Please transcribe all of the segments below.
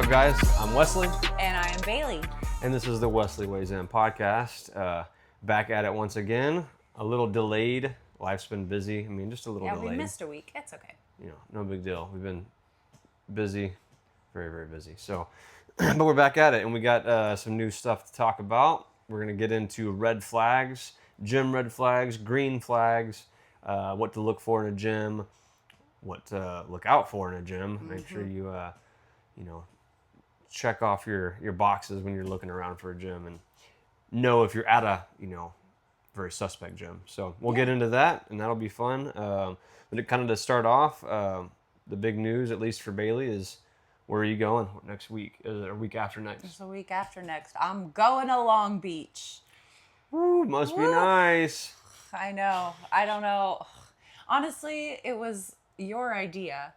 up, guys? I'm Weslee. And I am Bailey. And this is the Weslee Weighs In podcast. Back at it once again. A little delayed. Life's been busy. I mean, just a little delayed. Yeah, we missed a week. It's okay. You know, no big deal. We've been busy. Very, very busy. So, but we're back at it. And we got some new stuff to talk about. We're going to get into red flags, gym red flags, green flags, what to look for in a gym, what to look out for in a gym. Make sure you, check off your boxes when you're looking around for a gym and know if you're at a, very suspect gym. So we'll get into that, and that'll be fun. But kind of to start off, the big news, at least for Bailey, is where are you going next week? Is it a week after next? It's a week after next. I'm going to Long Beach. Woo, must be nice. I know. I don't know. Honestly, it was your idea.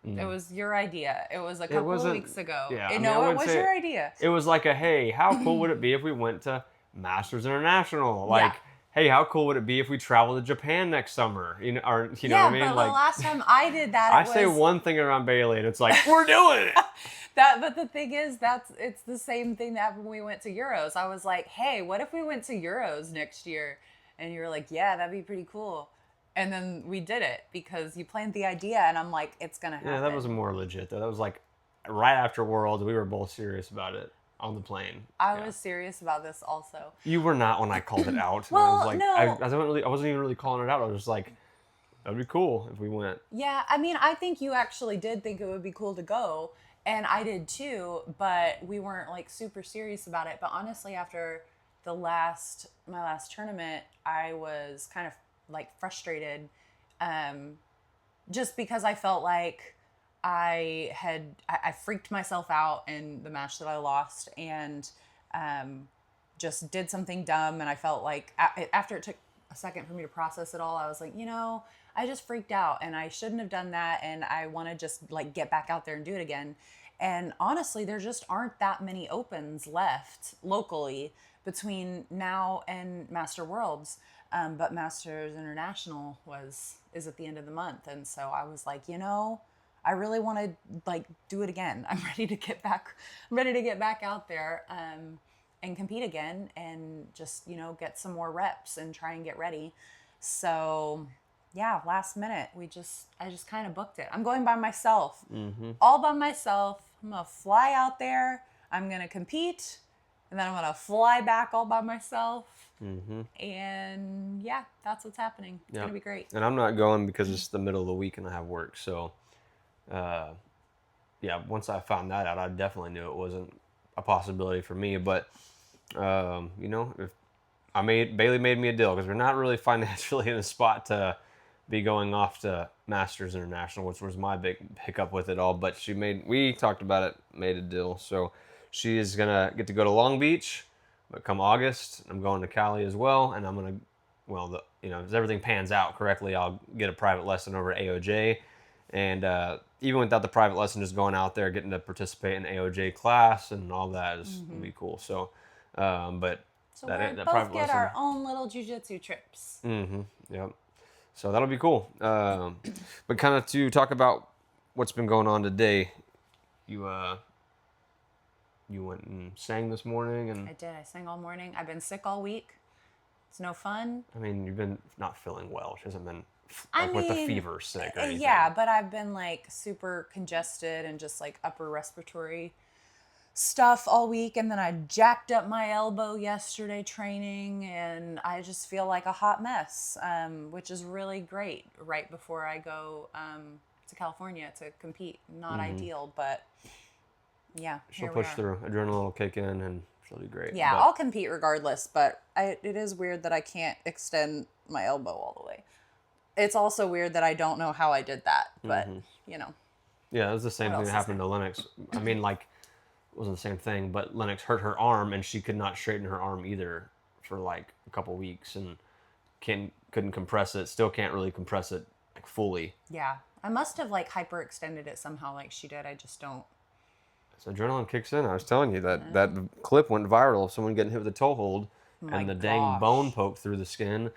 It was your idea. It was a couple of weeks ago. Yeah, it was your idea. It was like hey, how cool would it be if we went to Masters International? Like, hey, how cool would it be if we traveled to Japan next summer? You know what I mean? But like, the last time I did that, I say one thing around Bailey, and it's like, we're doing it. But the thing is, it's the same thing that happened when we went to Euros. I was like, hey, what if we went to Euros next year? And you were like, yeah, that'd be pretty cool. And then we did it because you planned the idea, and I'm like, it's gonna happen. Yeah, that was more legit though. That was like right after Worlds. We were both serious about it on the plane. I was serious about this also. You were not when I called it out. Well, I was like, no. I wasn't even really calling it out. I was just like, that'd be cool if we went. Yeah, I mean, I think you actually did think it would be cool to go, and I did too, but we weren't like super serious about it. But honestly, after my last tournament, I was kind of like frustrated, just because I felt like I freaked myself out in the match that I lost, and just did something dumb. And I felt like after it took a second for me to process it all, I was like, I just freaked out, and I shouldn't have done that. And I want to just like get back out there and do it again. And honestly, there just aren't that many opens left locally between now and Master Worlds. But Masters International is at the end of the month. And so I was like, I really want to like do it again. I'm ready to get back out there, and compete again, and just, get some more reps and try and get ready. So yeah, last minute, I just kind of booked it. I'm going by myself, all by myself. I'm going to fly out there. I'm going to compete, and then I'm going to fly back all by myself. And yeah, that's what's happening. It's going to be great. And I'm not going because it's the middle of the week and I have work. So, once I found that out, I definitely knew it wasn't a possibility for me. But, if Bailey made me a deal, because we're not really financially in a spot to be going off to Masters International, which was my big hiccup with it all. But we talked about it, made a deal. So she is going to get to go to Long Beach. But come August, I'm going to Cali as well, and I'm going to, if everything pans out correctly, I'll get a private lesson over at AOJ. And even without the private lesson, just going out there, getting to participate in AOJ class and all that is going to be cool. So, we'll both get our own little jiu-jitsu trips. Yep. So that'll be cool. But kind of to talk about what's been going on today, you went and sang this morning, and I did. I sang all morning. I've been sick all week. It's no fun. I mean, you've been not feeling well. She hasn't been with the fever sick or anything. Yeah, but I've been like super congested and just like upper respiratory stuff all week. And then I jacked up my elbow yesterday training, and I just feel like a hot mess, which is really great right before I go to California to compete. Not ideal, but yeah, she'll push through. Adrenaline will kick in, and she'll do great. Yeah, I'll compete regardless, but it is weird that I can't extend my elbow all the way. It's also weird that I don't know how I did that, but Yeah, it was the same thing that happened to Lennox. I mean, like, it wasn't the same thing, but Lennox hurt her arm, and she could not straighten her arm either for like a couple weeks, and couldn't compress it. Still can't really compress it like fully. Yeah, I must have like hyperextended it somehow, like she did. I just don't. So adrenaline kicks in. I was telling you that clip went viral of someone getting hit with a toe hold, and the dang bone poked through the skin.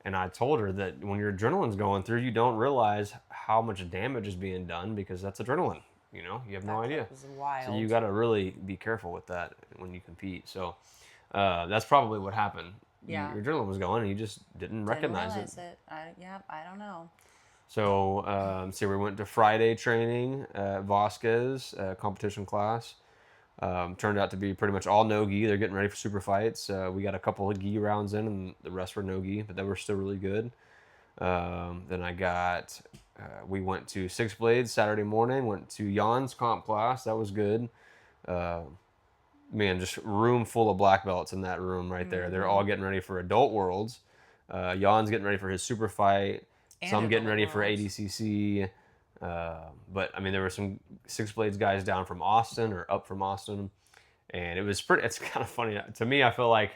And I told her that when your adrenaline's going through, you don't realize how much damage is being done because that's adrenaline. You know, you have no idea. That was wild. So you got to really be careful with that when you compete. So that's probably what happened. Yeah. Your adrenaline was going and you just didn't recognize it. I don't know. So, so we went to Friday training at Vasquez competition class. Turned out to be pretty much all no-gi. They're getting ready for super fights. We got a couple of gi rounds in, and the rest were no-gi, but they were still really good. Then we went to Six Blades Saturday morning. Went to Jan's comp class. That was good. Man, just room full of black belts in that room right there. They're all getting ready for Adult Worlds. Jan's getting ready for his super fight. And Some getting Adult ready for Worlds. ADCC. But I mean, there were some Six Blades guys down from Austin or up from Austin, and it's kind of funny to me. I feel like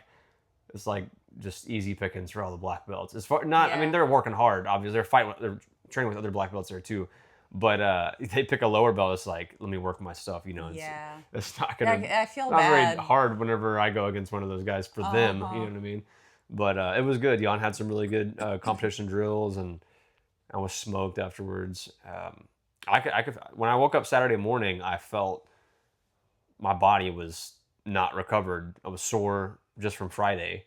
it's like just easy pickings for all the black belts. I mean, they're working hard. Obviously, they're training with other black belts there too. But they pick a lower belt. It's like, let me work my stuff. You know, it's not gonna. I feel not bad. very hard whenever I go against one of those guys for them. You know what I mean? But it was good. Jan had some really good competition drills, and I was smoked afterwards. I could when I woke up Saturday morning, I felt my body was not recovered. I was sore just from Friday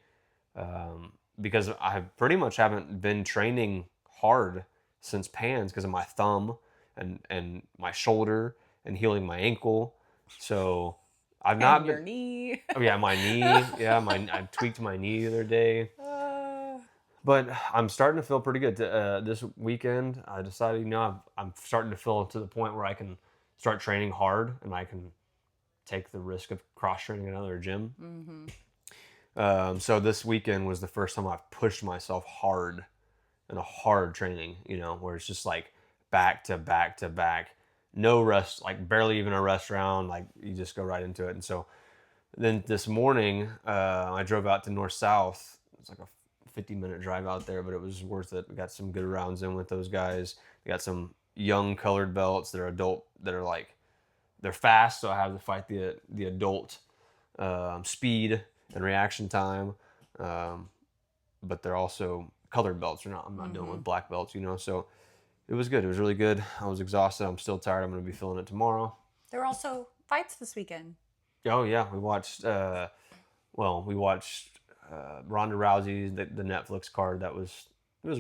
because I pretty much haven't been training hard since Pans because of my thumb and my shoulder and healing my ankle. So I've not And been. your knee. Oh yeah, my knee. Yeah, I tweaked my knee the other day. But I'm starting to feel pretty good. This weekend, I decided, I'm starting to feel to the point where I can start training hard and I can take the risk of cross-training in another gym. So this weekend was the first time I've pushed myself hard in a hard training, where it's just like back to back to back. No rest, like barely even a rest round. Like you just go right into it. And so then this morning, I drove out to North-South. It's like a 50-minute drive out there, but it was worth it. We got some good rounds in with those guys. We got some young colored belts that are adult, that are like, they're fast, so I have to fight the adult speed and reaction time. But they're also colored belts. I'm not dealing with black belts, so it was good. It was really good. I was exhausted. I'm still tired. I'm going to be feeling it tomorrow. There were also fights this weekend. Oh yeah, we watched Ronda Rousey's the Netflix card. It was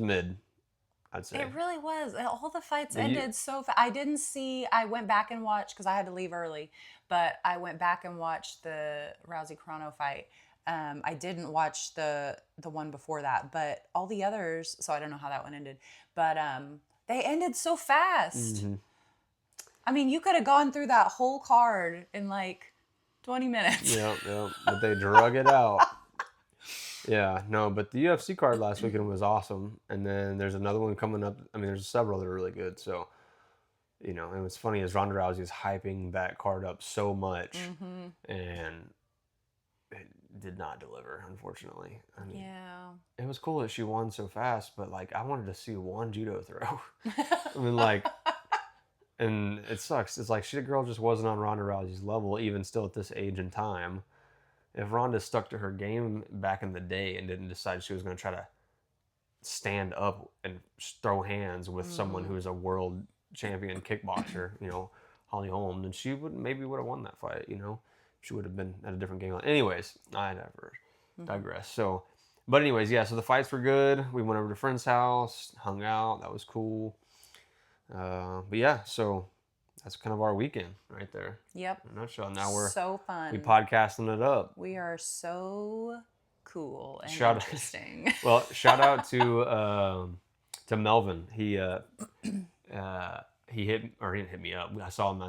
mid, I'd say. It really was. All the fights ended so fast. I went back and watched because I had to leave early, but I went back and watched the Rousey Chrono fight. I didn't watch the one before that, but all the others, so I don't know how that one ended, but they ended so fast. I mean, you could have gone through that whole card in like 20 minutes. Yeah, but they drug it out. Yeah, no, but the UFC card last weekend was awesome, and then there's another one coming up. I mean, there's several that are really good. So, and what's funny is Ronda Rousey is hyping that card up so much, and it did not deliver, unfortunately. I mean, it was cool that she won so fast, but like I wanted to see one judo throw. I mean, like, and it sucks. It's like the girl just wasn't on Ronda Rousey's level, even still at this age and time. If Ronda stuck to her game back in the day and didn't decide she was going to try to stand up and throw hands with someone who is a world champion kickboxer, Holly Holm, then she would have won that fight. She would have been at a different game. Anyways, I never digress. So, but anyways, yeah. So the fights were good. We went over to a friend's house, hung out. That was cool. But yeah, so that's kind of our weekend right there. Yep. In a nutshell. Now we're so fun. We podcasting it up. We are so cool and interesting. Well, shout out to Melvin. He he didn't hit me up. I saw him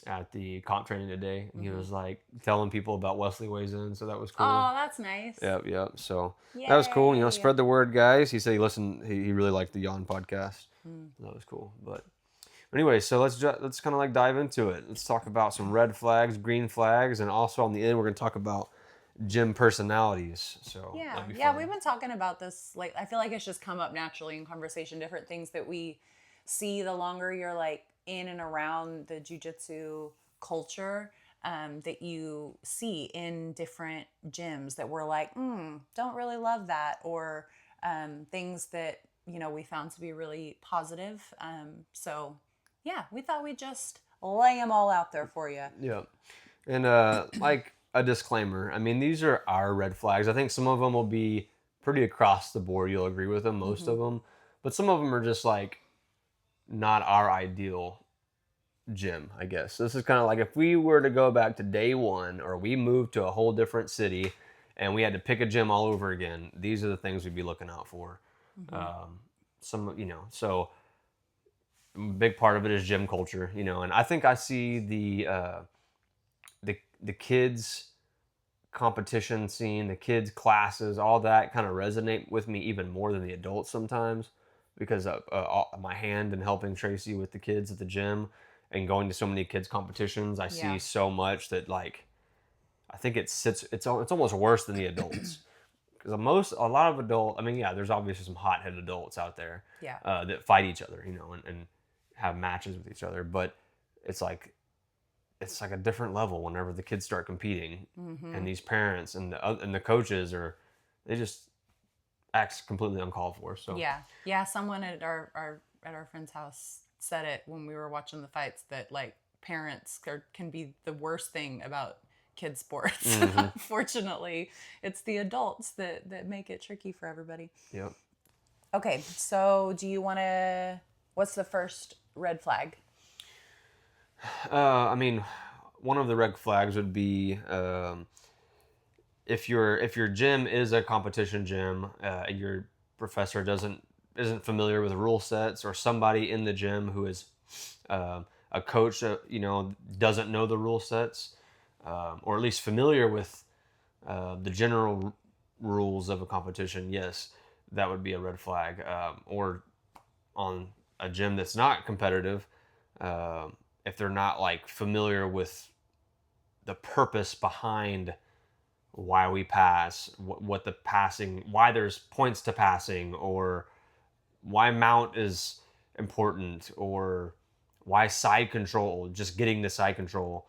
at the comp training today, and he was like telling people about Weslee Weighs In, so that was cool. Oh, that's nice. Yep. So that was cool. Spread the word, guys. He said he really liked the Yawn podcast. That was cool. But anyway, so let's kind of like dive into it. Let's talk about some red flags, green flags, and also on the end we're going to talk about gym personalities. So yeah, we've been talking about this. Like, I feel like it's just come up naturally in conversation. Different things that we see the longer you're like in and around the jiu-jitsu culture, that you see in different gyms that we're like, don't really love that, or things that we found to be really positive. So Yeah, we thought we'd just lay them all out there for you. Yeah. And like a disclaimer, I mean, these are our red flags. I think some of them will be pretty across the board. You'll agree with them, most Mm-hmm. of them. But some of them are just like not our ideal gym, I guess. This is kind of like if we were to go back to day one or we moved to a whole different city and we had to pick a gym all over again, these are the things we'd be looking out for. Mm-hmm. Um, so a big part of it is gym culture, and I think I see the kids competition scene, the kids classes, all that kind of resonate with me even more than the adults sometimes because of my hand in helping Tracy with the kids at the gym and going to so many kids competitions. I see Yeah. so much that like I think it's almost worse than the adults because a lot of adult. I mean, yeah, there's obviously some hothead adults out there Yeah. that fight each other, and have matches with each other, but it's like a different level whenever the kids start competing, Mm-hmm. and these parents and the coaches they just act completely uncalled for. So Yeah. Yeah. Someone at our friend's house said it when we were watching the fights that like parents can be the worst thing about kids sports. hmm Unfortunately, it's the adults that make it tricky for everybody. yep. Okay, so do you want to? What's the first red flag? I mean, one of the red flags would be if your gym is a competition gym, and your professor isn't familiar with rule sets, or somebody in the gym who is a coach, doesn't know the rule sets, or at least familiar with the general rules of a competition. Yes, that would be a red flag. Or on a gym that's not competitive, if they're not like familiar with the purpose behind why we pass, what the passing, why there's points to passing, or why mount is important, or why side control, just getting the side control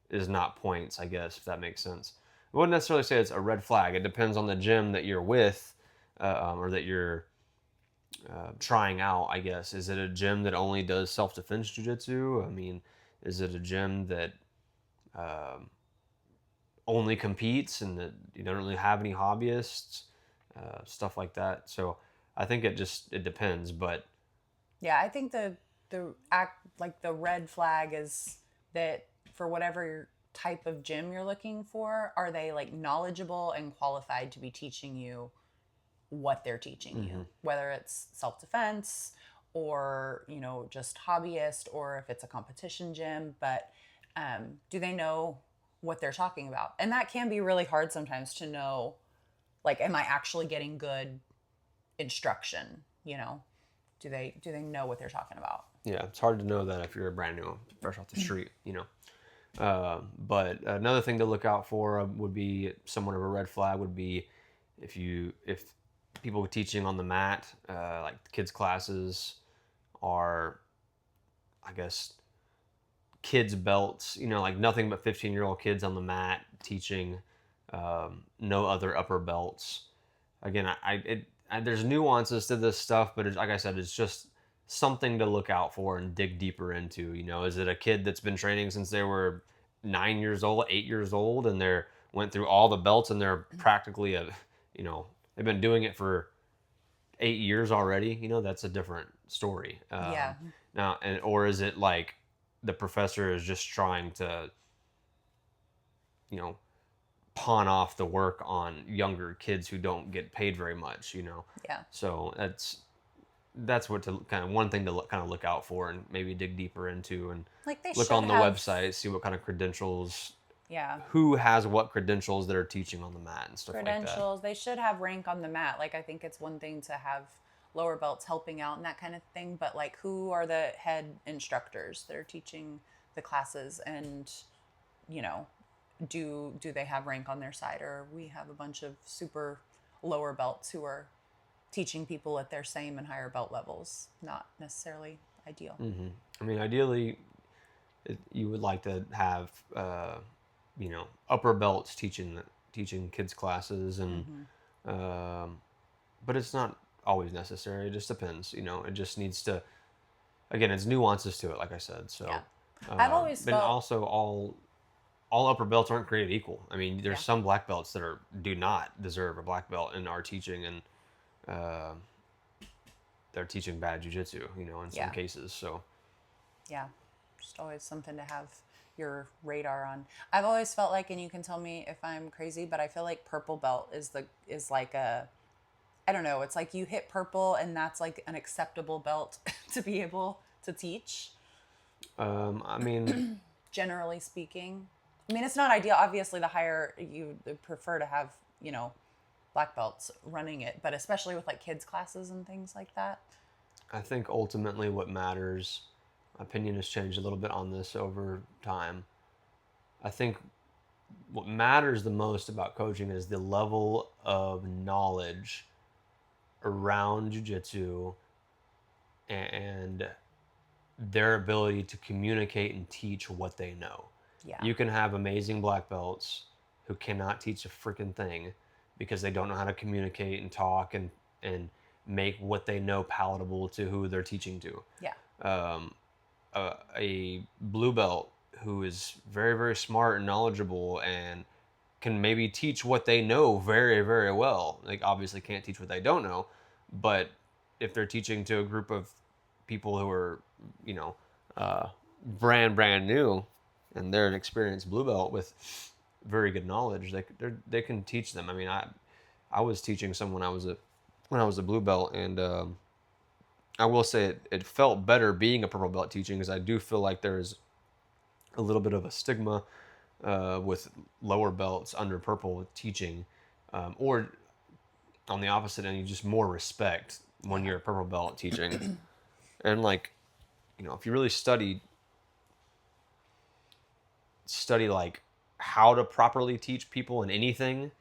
is not points, I guess, if that makes sense. I wouldn't necessarily say it's a red flag. It depends on the gym that you're with, or that you're trying out, I guess. Is it a gym that only does self-defense jiu-jitsu? I mean, is it a gym that um, only competes and that you don't really have any hobbyists, stuff like that. So I think it depends, but Yeah, I think the act like the red flag is that for whatever type of gym you're looking for, are they like knowledgeable and qualified to be teaching you what they're teaching you, whether it's self defense or just hobbyist, or if it's a competition gym. But do they know what they're talking about? And that can be really hard sometimes to know. Like, am I actually getting good instruction? Do they know what they're talking about? yeah, it's hard to know that if you're brand new, fresh off the street. But another thing to look out for would be somewhat of a red flag would be if people teaching on the mat, like kids classes, are, I guess, kids belts, like nothing but 15-year-old kids on the mat teaching, no other upper belts. Again, there's nuances to this stuff, but like I said, it's just something to look out for and dig deeper into. Is it a kid that's been training since they were 9 years old, 8 years old, and they're went through all the belts and they're practically they've been doing it for 8 years already? That's a different story. Yeah. Now, or is it like the professor is just trying to, you know, pawn off the work on younger kids who don't get paid very much? Yeah. So that's what to kind of one thing to kind of look out for and maybe dig deeper into and Like they look should on the have. website, see what kind of credentials, Yeah. who has what credentials that are teaching on the mat and stuff like that. Credentials. They should have rank on the mat. Like, I think it's one thing to have lower belts helping out and that kind of thing, but like, who are the head instructors that are teaching the classes, and you know, do they have rank on their side, or we have a bunch of super lower belts who are teaching people at their same and higher belt levels? Not necessarily ideal. I mean, ideally, you would like to have, upper belts teaching kids classes, and but it's not always necessary. It just depends. It just needs to. again, it's nuances to it, like I said. So, Yeah. I've always but felt, also all upper belts aren't created equal. I mean, there's yeah, some black belts that do not deserve a black belt and are teaching, and uh, they're teaching bad jujitsu, in some yeah, cases. So, yeah. Just always something to have your radar on. I've always felt like, and you can tell me if I'm crazy, but I feel like purple belt is like a, I don't know, it's like you hit purple and that's like an acceptable belt to be able to teach, I mean, generally speaking. I mean, it's not ideal. Obviously, the higher you prefer to have, black belts running it, but especially with like kids classes and things like that. I think ultimately what matters, my opinion has changed a little bit on this over time. I think what matters the most about coaching is the level of knowledge around jiu-jitsu and their ability to communicate and teach what they know. Yeah. You can have amazing black belts who cannot teach a freaking thing because they don't know how to communicate and talk and make what they know palatable to who they're teaching to. Yeah. Um, a blue belt who is very, very smart and knowledgeable and can maybe teach what they know very, very well. Like, obviously can't teach what they don't know, but if they're teaching to a group of people who are, you know, uh, brand new, and they're an experienced blue belt with very good knowledge, they can teach them. I mean, I was teaching someone when I was a blue belt, and I will say it felt better being a purple belt teaching, because I do feel like there is a little bit of a stigma with lower belts under purple teaching, or on the opposite end, you just more respect when Yeah. you're a purple belt teaching. And like, if you really study like how to properly teach people in anything,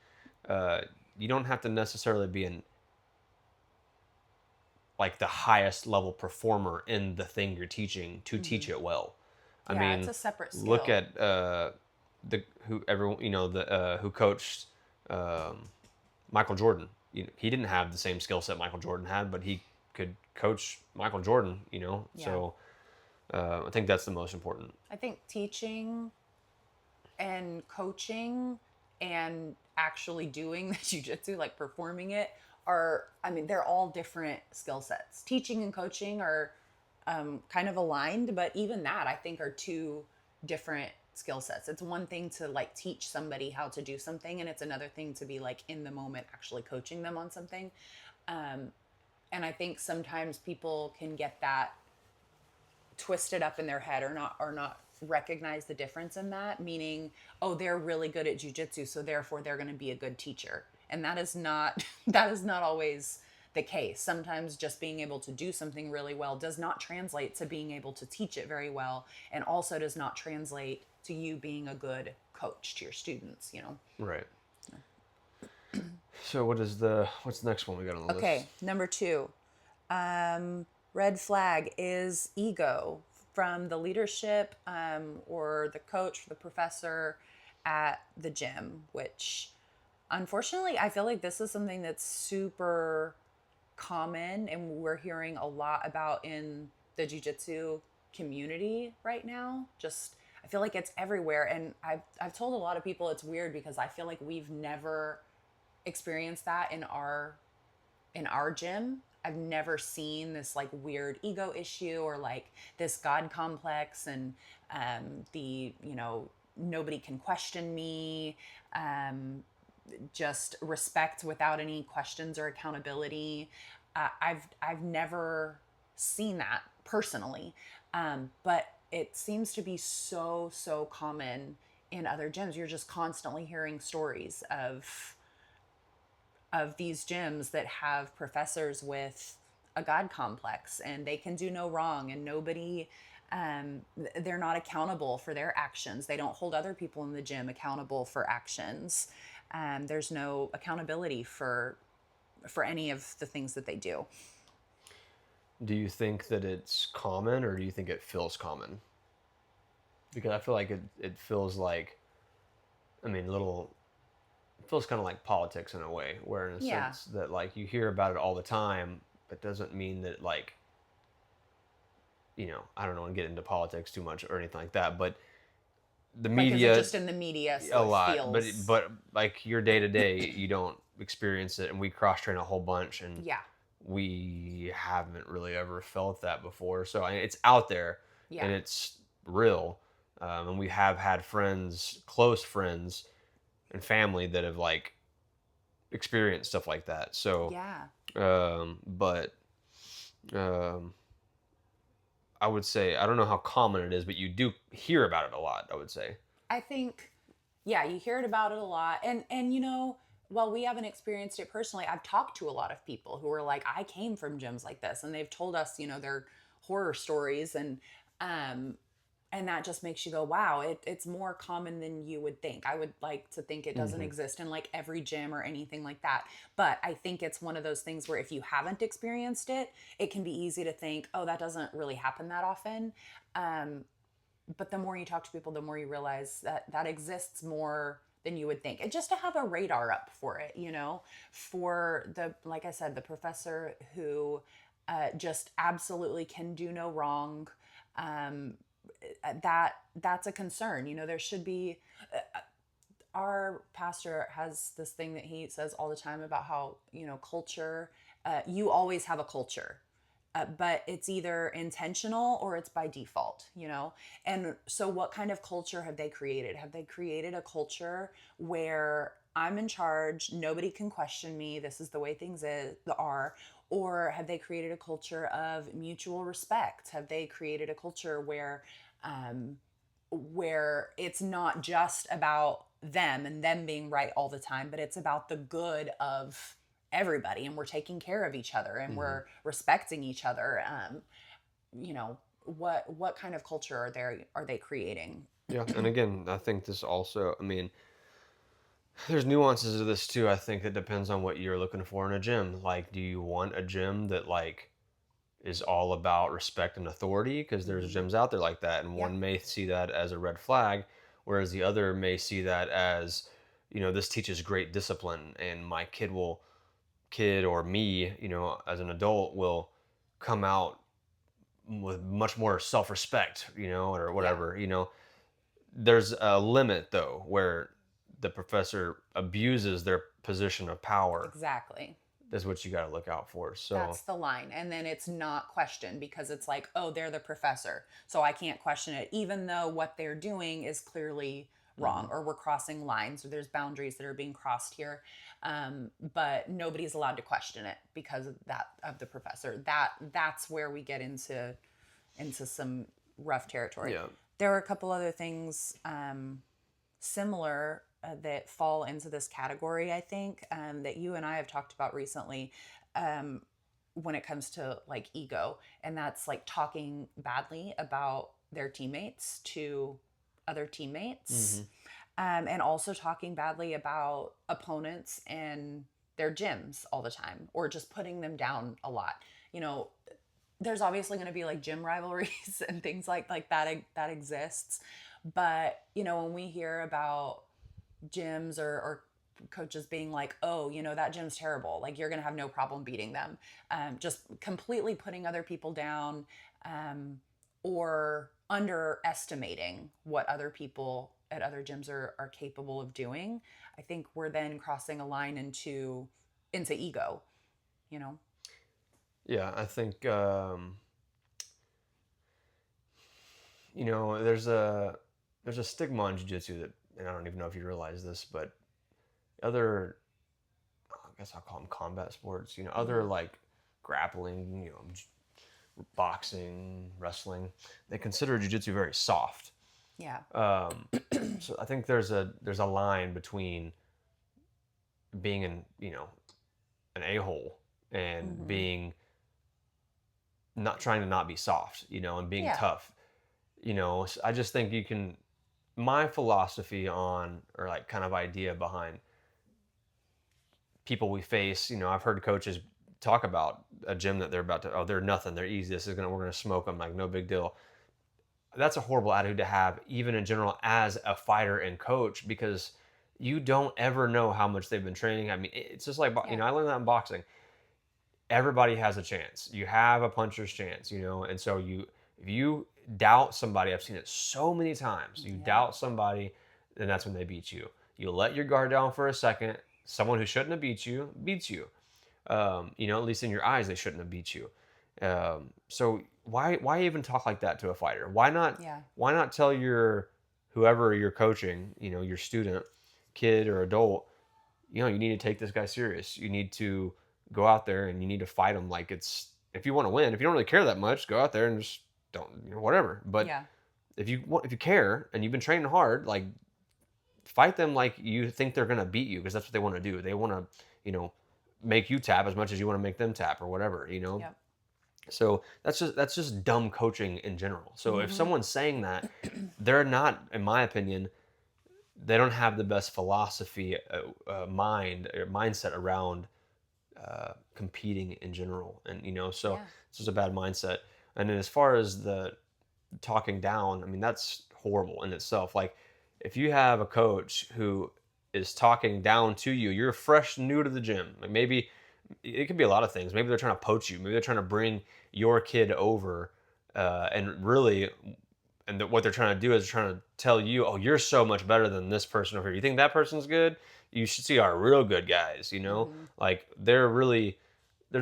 uh, you don't have to necessarily be in like the highest level performer in the thing you're teaching to teach Hmm. it well. I Yeah, it's mean, a separate look skill. at the who everyone the who coached um, Michael Jordan. He didn't have the same skill set Michael Jordan had, but he could coach Michael Jordan. Yeah. So I think that's the most important. I think teaching and coaching and actually doing the jujitsu, like performing it, are, I mean, they're all different skill sets. Teaching and coaching are kind of aligned, but even that I think are two different skill sets. It's one thing to like teach somebody how to do something, and it's another thing to be like in the moment actually coaching them on something. And I think sometimes people can get that twisted up in their head, or not recognize the difference in that, meaning, oh, they're really good at jujitsu, so therefore they're going to be a good teacher. And that is not that is not always the case. Sometimes just being able to do something really well does not translate to being able to teach it very well, and also does not translate to you being a good coach to your students. Right. So what's the next one we got on the list? Okay, number 2. Red flag is ego from the leadership, or the coach, the professor at the gym, which unfortunately I feel like this is something that's super common and we're hearing a lot about in the jiu-jitsu community right now. Just, I feel like it's everywhere, and I've told a lot of people it's weird because I feel like we've never experienced that in our gym. I've never seen this like weird ego issue or like this God complex, and the nobody can question me, just respect without any questions or accountability. I've never seen that personally, but it seems to be so common in other gyms. You're just constantly hearing stories of these gyms that have professors with a God complex, and they can do no wrong, and nobody, they're not accountable for their actions. They don't hold other people in the gym accountable for actions. There's no accountability for any of the things that they do. Do you think that it's common, or do you think it feels common? Because I feel like it feels like, I mean, it feels kind of like politics in a way, where in a Yeah. sense that like you hear about it all the time, but doesn't mean that like, I don't want to get into politics too much or anything like that, but the Like, is it media just in the media, so a it lot, but feels, but like your day to day, you don't experience it, and we cross train a whole bunch, and yeah, we haven't really ever felt that before. So it's out there, yeah, and it's real, and we have had friends, close friends, and family that have like experienced stuff like that. So, yeah. but um, I would say I don't know how common it is, but you do hear about it a lot. I would say. I think, yeah, you hear it about it a lot, and while we haven't experienced it personally, I've talked to a lot of people who are like, I came from gyms like this, and they've told us, their horror stories, um, and that just makes you go, wow, it's more common than you would think. I would like to think it doesn't Hmm. exist in like every gym or anything like that, but I think it's one of those things where if you haven't experienced it, it can be easy to think, oh, that doesn't really happen that often. Um, but the more you talk to people, the more you realize that that exists more than you would think. And just to have a radar up for it, for the, like I said, the professor who just absolutely can do no wrong. Um, that's a concern. There should be. Our pastor has this thing that he says all the time about how culture. You always have a culture, but it's either intentional or it's by default. And so, what kind of culture have they created? Have they created a culture where I'm in charge, nobody can question me, this is the way are? Or have they created a culture of mutual respect? Have they created a culture um, where it's not just about them and them being right all the time, but it's about the good of everybody, and we're taking care of each other and Hmm. we're respecting each other. What kind of culture are they creating? Yeah, and again, I think this also. I mean, there's nuances to this too. I think it depends on what you're looking for in a gym. Like, do you want a gym that like is all about respect and authority? Because there's Hmm. gyms out there like that, and Yeah. one may see that as a red flag, whereas the other may see that as, this teaches great discipline, and my kid or me, as an adult will come out with much more self-respect, or Yeah. whatever. There's a limit though where the professor abuses their position of power. Exactly. Is what you got to look out for. So That's the line. And then it's not questioned because it's like, oh, they're the professor. So I can't question it, even though what they're doing is clearly wrong, mhm. or we're crossing lines, or there's boundaries that are being crossed here. But nobody's allowed to question it because of that, of the professor. That's where we get into some rough territory. Yeah. There are a couple other things similar that fall into this category, I think, that you and I have talked about recently, um, when it comes to like ego. And that's like talking badly about their teammates to other teammates, Hmm. and also talking badly about opponents and their gyms all the time, or just putting them down a lot. You know, there's obviously going to be like gym rivalries and things like that exists, but when we hear about gyms or coaches being like, oh, that gym's terrible, like you're going to have no problem beating them, just completely putting other people down, um, or underestimating what other people at other gyms are capable of doing. I think we're then crossing a line into ego, you know. Yeah, I think there's a stigma on jiu-jitsu that, and I don't even know if you realize this, but other, I guess I'll call them combat sports, other Hmm. like grappling, boxing, wrestling, they consider jiu-jitsu very soft. Yeah. Um, so I think there's a line between being an a-hole and Hmm. being not trying to not be soft, and being Yeah. tough. I just think you can. My philosophy on, or like kind of idea behind people we face. I've heard coaches talk about a gym that they're about to. Oh, they're nothing. They're easy. We're gonna smoke them. Like no big deal. That's a horrible attitude to have, even in general, as a fighter and coach, because you don't ever know how much they've been training. I mean, it's just like Yeah. I learned that in boxing. Everybody has a chance. You have a puncher's chance, and so If you doubt somebody, I've seen it so many times. You Yeah. doubt somebody, and that's when they beat you. You let your guard down for a second. Someone who shouldn't have beat you beats you. You know, at least in your eyes, they shouldn't have beat you. So why even talk like that to a fighter? Yeah. Why not tell your whoever you're coaching, you know, your student, kid or adult, you know, you need to take this guy serious. You need to go out there and you need to fight him like it's, if you want to win. If you don't really care that much, go out there and just don't, you know, whatever. But Yeah. if you care and you've been training hard, like fight them like you think they're gonna beat you because that's what they want to do. They want to, you know, make you tap as much as you want to make them tap or whatever, you know. Yep. So that's just dumb coaching in general. So if Mm-hmm. someone's saying that, they're not, in my opinion, they don't have the best philosophy, mind or mindset around competing in general, and you know, so Yeah. it's just a bad mindset. And then as far as the talking down, I mean, that's horrible in itself. Like if you have a coach who is talking down to you, you're fresh new to the gym. Like maybe it could be a lot of things. Maybe they're trying to poach you. Maybe they're trying to bring your kid over, and really, and what they're trying to do is trying to tell you, oh, you're so much better than this person over here. You think that person's good? You should see our real good guys. You know, Mm-hmm. like they're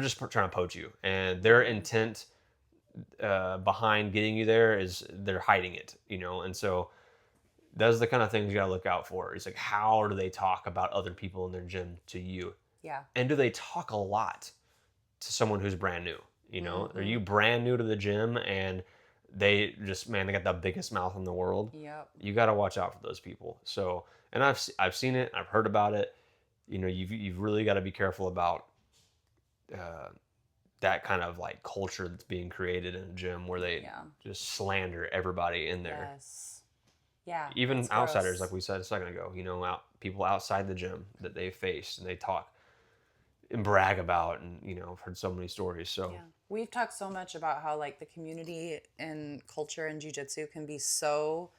just trying to poach you, and their intent behind getting you there is they're hiding it. You know, and so those are the kind of things you gotta look out for. It's like, how do they talk about other people in their gym to you? Yeah. And do they talk a lot to someone who's brand new? You know, are Mm-hmm. you brand new to the gym and they just, man, they got the biggest mouth in the world? Yep. You got to watch out for those people. So, and I've seen it, I've heard about it. You know, you've really got to be careful about uh, that kind of like culture that's being created in a gym where they Yeah. just slander everybody in there. Yes. Yeah. Even It's outsiders, gross. like we said a second ago, you know, people outside the gym that they faced and they talk and brag about, and you know, I've heard so many stories. So Yeah. We've talked so much about how like the community and culture in jiu-jitsu can be so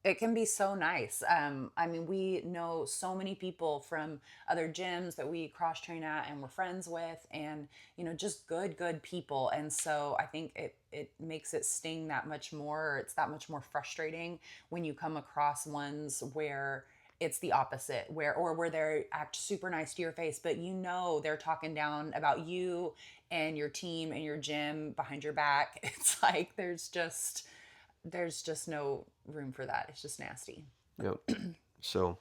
it can be so nice. I mean, we know so many people from other gyms that we cross train at and we're friends with, and you know, just good people. And so I think it makes it sting that much more. Or it's that much more frustrating when you come across ones where it's the opposite, where they act super nice to your face, but you know they're talking down about you and your team and your gym behind your back. It's like there's just no room for that. It's just nasty. yep. So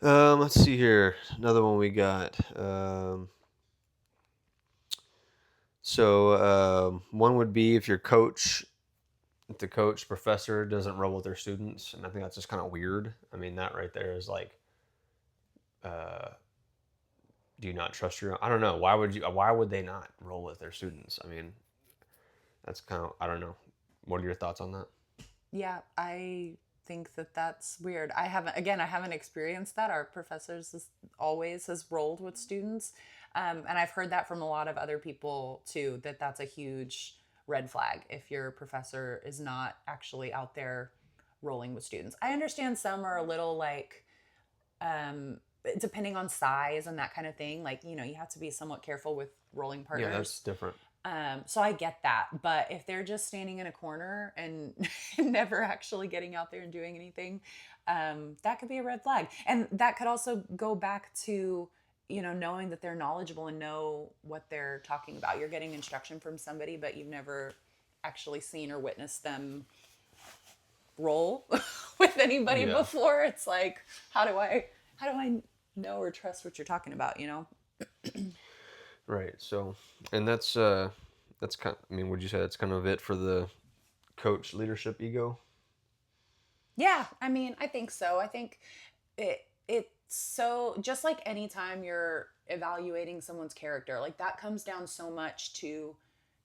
let's see here. Another one we got. One would be if the coach professor doesn't roll with their students, and I think that's just kind of weird. I mean, that right there is like, uh, do you not trust your? I don't know. Why would you? Why would they not roll with their students? I mean, that's kind of, I don't know. What are your thoughts on that? Yeah, I think that that's weird. I haven't experienced that. Our professors always has rolled with students. And I've heard that from a lot of other people too, that that's a huge red flag if your professor is not actually out there rolling with students. I understand some are a little like, um, depending on size and that kind of thing, like, you know, you have to be somewhat careful with rolling Yeah, that's partners. different. So I get that, but if they're just standing in a corner and never actually getting out there and doing anything, that could be a red flag. And that could also go back to, you know, knowing that they're knowledgeable and know what they're talking about. You're getting instruction from somebody, but you've never actually seen or witnessed them roll with anybody Yeah. before. It's like, how do I know or trust what you're talking about, you know? Right. So, and that's kind. I mean, would you say that's kind of it for the coach leadership ego? Yeah, I mean, I think so. I think it's so just like anytime you're evaluating someone's character, like that comes down so much to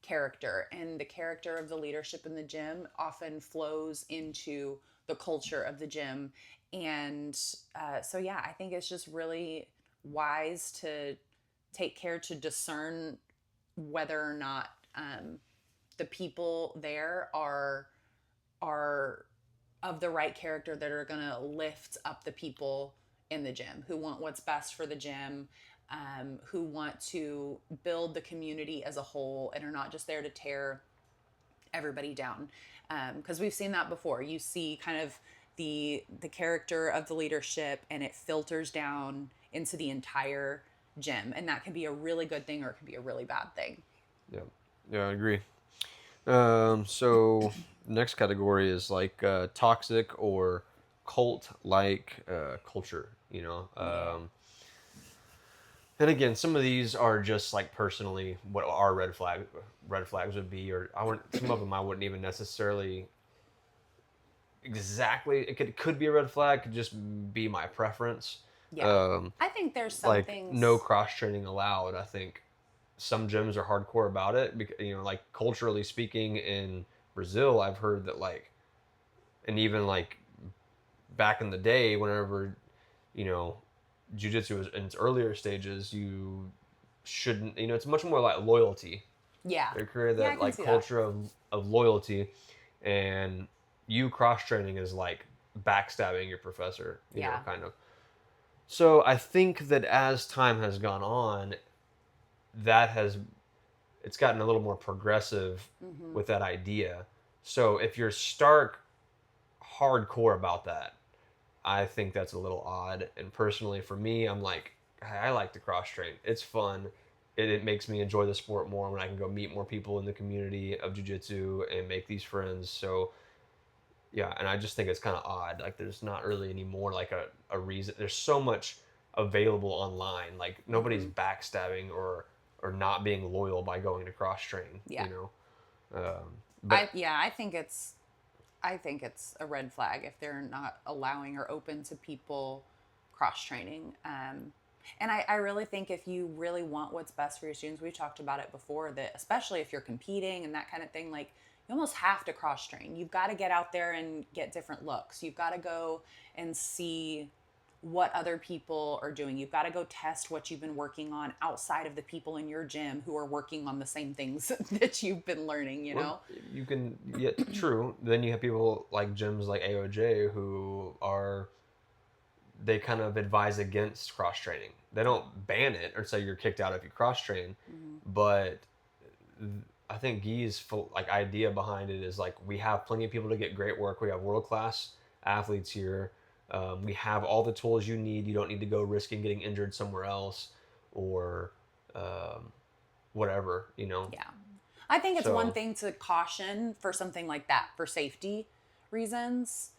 character, and the character of the leadership in the gym often flows into the culture of the gym. And so yeah, I think it's just really wise to take care to discern whether or not the people there are of the right character that are going to lift up the people in the gym who want what's best for the gym, who want to build the community as a whole and are not just there to tear everybody down, because we've seen that before. You see kind of the character of the leadership, and it filters down into the entire gym, and that can be a really good thing or it can be a really bad thing. Yeah, yeah, I agree. So next category is like toxic or cult-like culture. Yeah. And again, some of these are just like personally what our red flags would be, or I wouldn't. Some of them I wouldn't even necessarily exactly. It could be a red flag. Could just be my preference. Yeah. Um, I think there's some like no things. cross training allowed. I think some gyms are hardcore about it because like culturally speaking in Brazil, I've heard that like, and even like back in the day, whenever you know jiu-jitsu was in its earlier stages, you shouldn't, it's much more like loyalty. Yeah. They created Yeah, I that can like see that. culture of loyalty, and you cross training is like backstabbing your professor, Yeah. kind of. So I think that as time has gone on, that has it's gotten a little more progressive Hmm. with that idea. So if you're stark hardcore about that, I think that's a little odd. And personally, for me, I'm like, I like to cross train. It's fun. It makes me enjoy the sport more when I can go meet more people in the community of jiu-jitsu and make these friends. So yeah, and I just think it's kind of odd. Like there's not really any more like a reason. There's so much available online. Like nobody's Hmm. backstabbing or not being loyal by going to cross train. Yeah. But I think it's a red flag if they're not allowing or open to people cross training. And I really think if you really want what's best for your students, we talked about it before, that especially if you're competing and that kind of thing, like you almost have to cross train. You've got to get out there and get different looks. You've got to go and see what other people are doing. You've got to go test what you've been working on outside of the people in your gym who are working on the same things that you've been learning, you well, know? you can, yeah, true. Then you have people like gyms like AOJ who are, they kind of advise against cross training. They don't ban it or say you're kicked out if you cross train, Mm-hmm. but I think Guy's like idea behind it is like we have plenty of people to get great work. We have world class athletes here. We have all the tools you need. You don't need to go risking getting injured somewhere else or um, whatever. Yeah. I think it's one So thing to caution for something like that for safety reasons.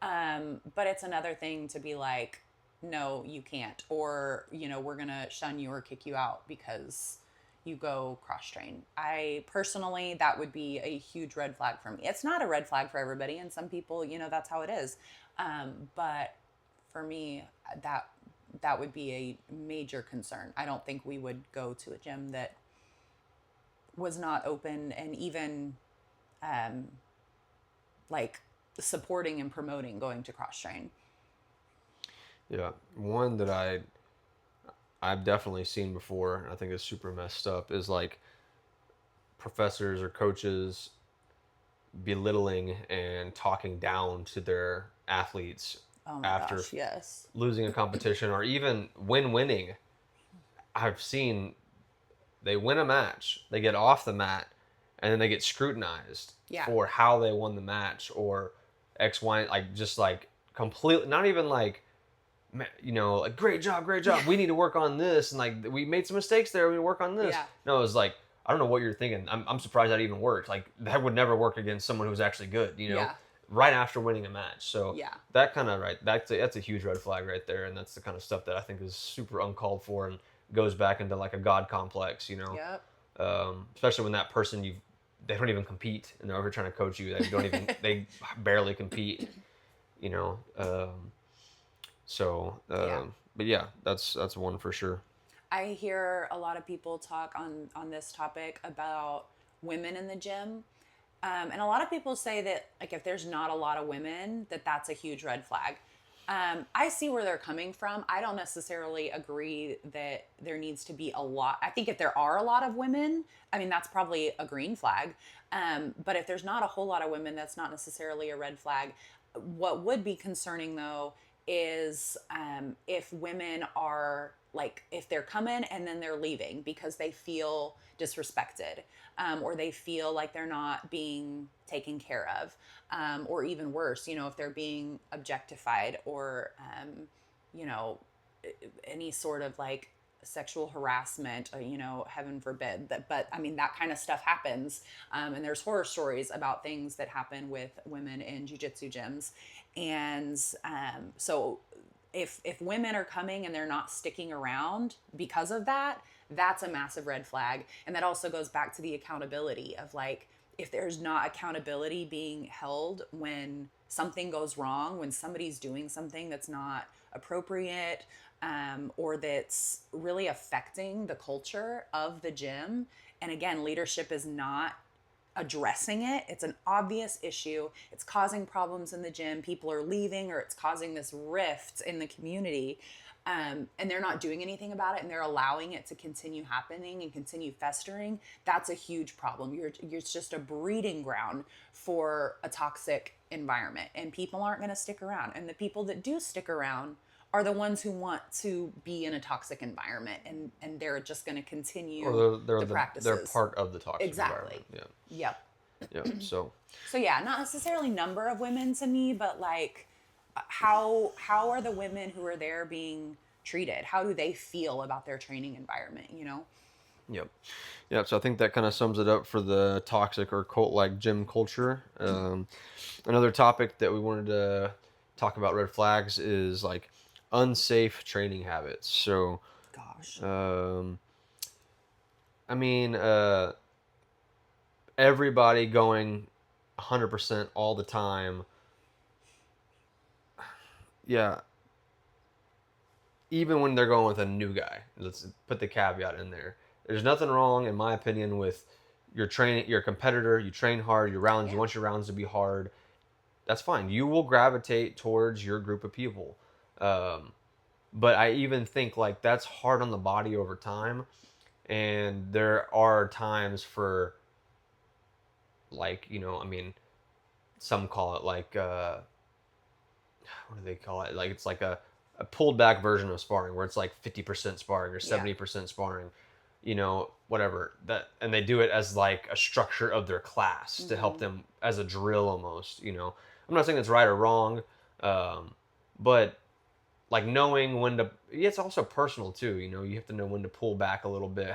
But it's another thing to be like, no, you can't. Or, we're going to shun you or kick you out because you go cross train. I personally, that would be a huge red flag for me. It's not a red flag for everybody. And some people, that's how it is. But for me, that would be a major concern. I don't think we would go to a gym that was not open and even um, like supporting and promoting going to cross train. yeah, one that I've definitely seen before, and I think is super messed up, is like professors or coaches belittling and talking down to their athletes Oh my after gosh, yes. losing a competition or even when winning. I've seen they win a match, they get off the mat, and then they get scrutinized Yeah. for how they won the match or X, Y, like just like completely, not even like, like great job, great job. Yeah. We need to work on this, and like we made some mistakes there. We need to work on this. Yeah. No, it was like I don't know what you're thinking. I'm surprised that even worked. Like that would never work against someone who's actually good. Yeah. Right after winning a match. So Yeah. that kind of that's a huge red flag right there, and that's the kind of stuff that I think is super uncalled for and goes back into like a god complex. Yep. Especially when that person they don't even compete and they're over trying to coach you. They don't even they barely compete. You know. Yeah. But yeah, that's one for sure. I hear a lot of people talk on this topic about women in the gym. And a lot of people say that like if there's not a lot of women, that's a huge red flag. I see where they're coming from. I don't necessarily agree that there needs to be a lot. I think if there are a lot of women, I mean, that's probably a green flag. But if there's not a whole lot of women, that's not necessarily a red flag. What would be concerning though is if women are like, if they're coming and then they're leaving because they feel disrespected, or they feel like they're not being taken care of, or even worse, if they're being objectified, or you know, any sort of like sexual harassment, heaven forbid that, but I mean, that kind of stuff happens. And there's horror stories about things that happen with women in jiu-jitsu gyms. And so if women are coming and they're not sticking around because of that, that's a massive red flag. And that also goes back to the accountability of like, if there's not accountability being held when something goes wrong, when somebody's doing something that's not appropriate, or that's really affecting the culture of the gym. And again, leadership is not addressing it. It's an obvious issue. It's causing problems in the gym. People are leaving, or it's causing this rift in the community. And they're not doing anything about it, and they're allowing it to continue happening and continue festering. That's a huge problem. You're just a breeding ground for a toxic environment, and people aren't going to stick around. And the people that do stick around are the ones who want to be in a toxic environment, and they're just going to continue the practices. They're part of the toxic exactly. environment. Yeah. Yep. So yeah, not necessarily number of women to me, but like how are the women who are there being treated? How do they feel about their training environment, Yep. Yeah, so I think that kind of sums it up for the toxic or cult-like gym culture. Another topic that we wanted to talk about, red flags, is like unsafe training habits. So, Gosh. I mean, everybody going 100% all the time. Yeah. Even when they're going with a new guy, let's put the caveat in there. There's nothing wrong, in my opinion, with your training. You're a competitor. You train hard. Your rounds. Yeah. You want your rounds to be hard. That's fine. You will gravitate towards your group of people. But I even think like that's hard on the body over time, and there are times for like, I mean, some call it like what do they call it? Like it's like a pulled back version of sparring where it's like 50% sparring or 70% sparring, whatever that, and they do it as like a structure of their class to help them as a drill almost. I'm not saying it's right or wrong, but like knowing when to, it's also personal too. You have to know when to pull back a little bit,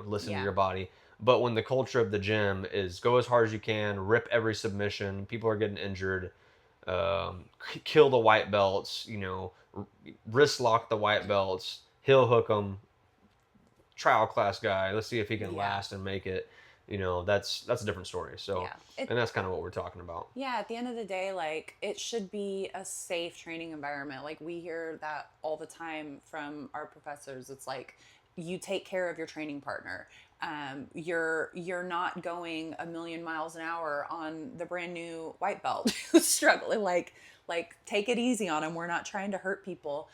listen to your body. But when the culture of the gym is go as hard as you can, rip every submission, people are getting injured, kill the white belts, wrist lock the white belts, heel hook them, trial class guy, let's see if he can last and make it. That's a different story. So, and that's kind of what we're talking about. Yeah, at the end of the day, like, it should be a safe training environment. Like, we hear that all the time from our professors. It's like, you take care of your training partner. You're not going a million miles an hour on the brand new white belt who's struggling. Like take it easy on them. We're not trying to hurt people.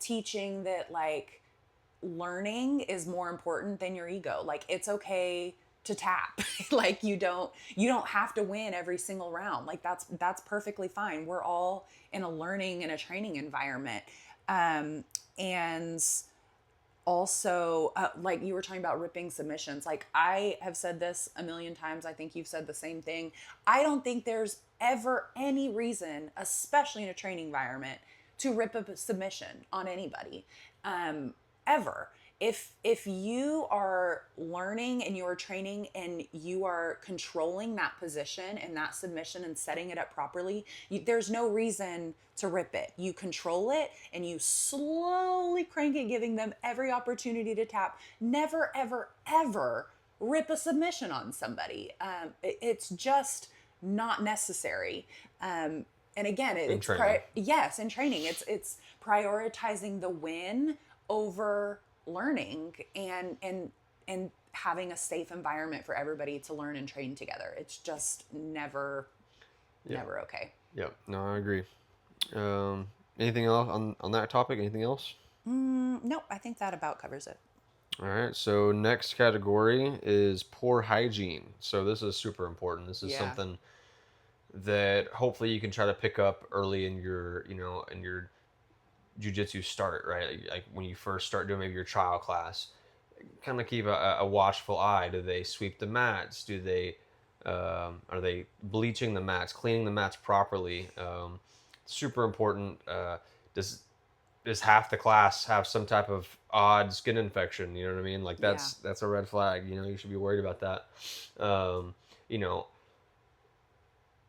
Teaching that like learning is more important than your ego. Like, it's okay to tap. Like, you don't have to win every single round. Like, that's perfectly fine. We're all in a learning and a training environment. And also, like you were talking about ripping submissions. Like, I have said this a million times. I think you've said the same thing. I don't think there's ever any reason, especially in a training environment, to rip a submission on anybody. Ever. If you are learning and you are training and you are controlling that position and that submission and setting it up properly, there's no reason to rip it. You control it and you slowly crank it, giving them every opportunity to tap. Never, ever, ever rip a submission on somebody. It's just not necessary. And again, in training, it's prioritizing the win over learning and having a safe environment for everybody to learn and train together. It's just never okay. Yep. No, I agree. Anything else on that topic? Anything else? Nope. I think that about covers it. All right. So next category is poor hygiene. So this is super important. This is something that hopefully you can try to pick up early in your, in your jujitsu start, right? Like when you first start doing maybe your trial class, kind of keep a watchful eye. Do they sweep the mats? Do they are they bleaching the mats, cleaning the mats properly? Super important. Does half the class have some type of odd skin infection? You know what I mean? Like Yeah. that's a red flag. You should be worried about that. You know,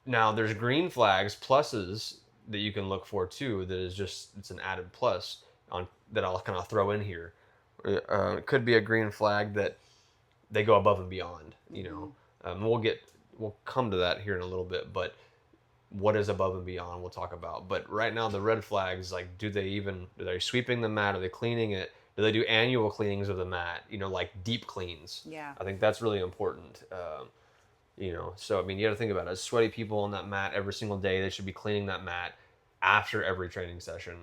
now there's green flags, pluses that you can look for too. That is just it's an added plus on that I'll kind of throw in here. It could be a green flag that they go above and beyond. We'll come to that here in a little bit, but what is above and beyond we'll talk about. But right now the red flags, like are they sweeping the mat? Are they cleaning it? Do they do annual cleanings of the mat? Like deep cleans. Yeah. I think that's really important. So I mean, you got to think about it. Sweaty people on that mat every single day. They should be cleaning that mat after every training session.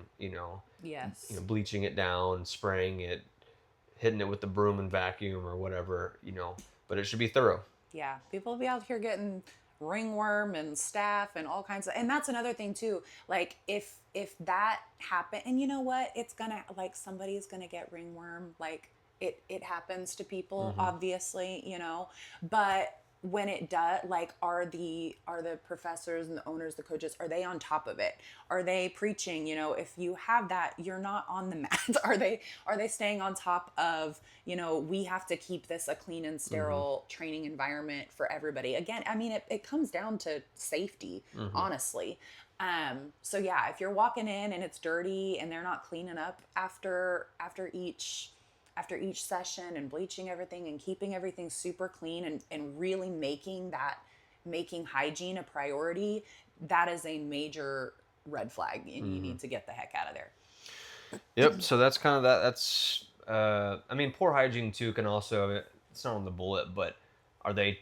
Yes. Bleaching it down, spraying it, hitting it with the broom and vacuum or whatever. But it should be thorough. Yeah, people will be out here getting ringworm and staph and all kinds of, and that's another thing too. Like if that happened, and you know what, it's gonna, like, somebody's gonna get ringworm. Like it happens to people, obviously, but when it does, like, are the professors and the owners, the coaches, are they on top of it? Are they preaching, if you have that, you're not on the mat? Are they staying on top of, we have to keep this a clean and sterile training environment for everybody? Again, I mean, it comes down to safety, honestly. So yeah, if you're walking in and it's dirty and they're not cleaning up after each session and bleaching everything and keeping everything super clean and really making hygiene a priority, that is a major red flag, and you need to get the heck out of there. Yep. So that's kind of that. That's I mean, poor hygiene too can also, it's not on the bullet, but are they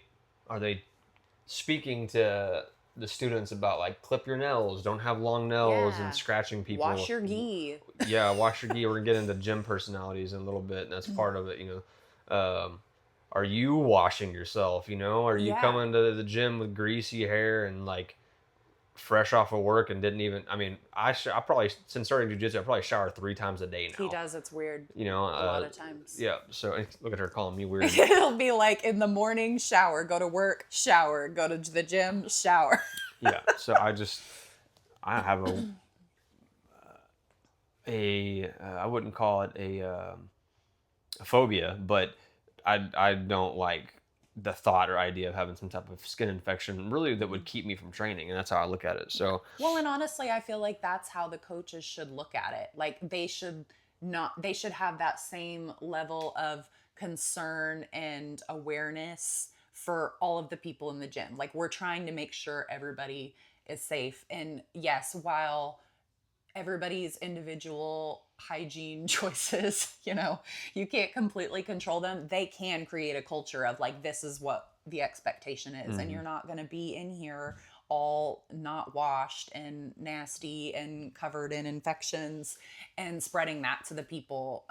speaking to the students about, like, clip your nails, don't have long nails, Yeah. and scratching people? Wash your gi. Yeah, wash your gi. We're gonna get into gym personalities in a little bit, and that's part of it. Are you washing yourself? Are you Yeah. coming to the gym with greasy hair and, like, fresh off of work and didn't even? I mean, I probably, since starting jiu-jitsu, I probably shower 3 times a day now. He does. It's weird. A lot of times. Yeah. So look at her calling me weird. It'll be like, in the morning, shower, go to work, shower, go to the gym, shower. Yeah. So I have I wouldn't call it a phobia, but I don't like the thought or idea of having some type of skin infection really that would keep me from training, and that's how I look at it. So well, and honestly, I feel like that's how the coaches should look at it. Like, they should have that same level of concern and awareness for all of the people in the gym. Like, we're trying to make sure everybody is safe. And yes, while everybody's individual hygiene choices, you can't completely control them, they can create a culture of, like, this is what the expectation is. And you're not going to be in here all not washed and nasty and covered in infections and spreading that to the people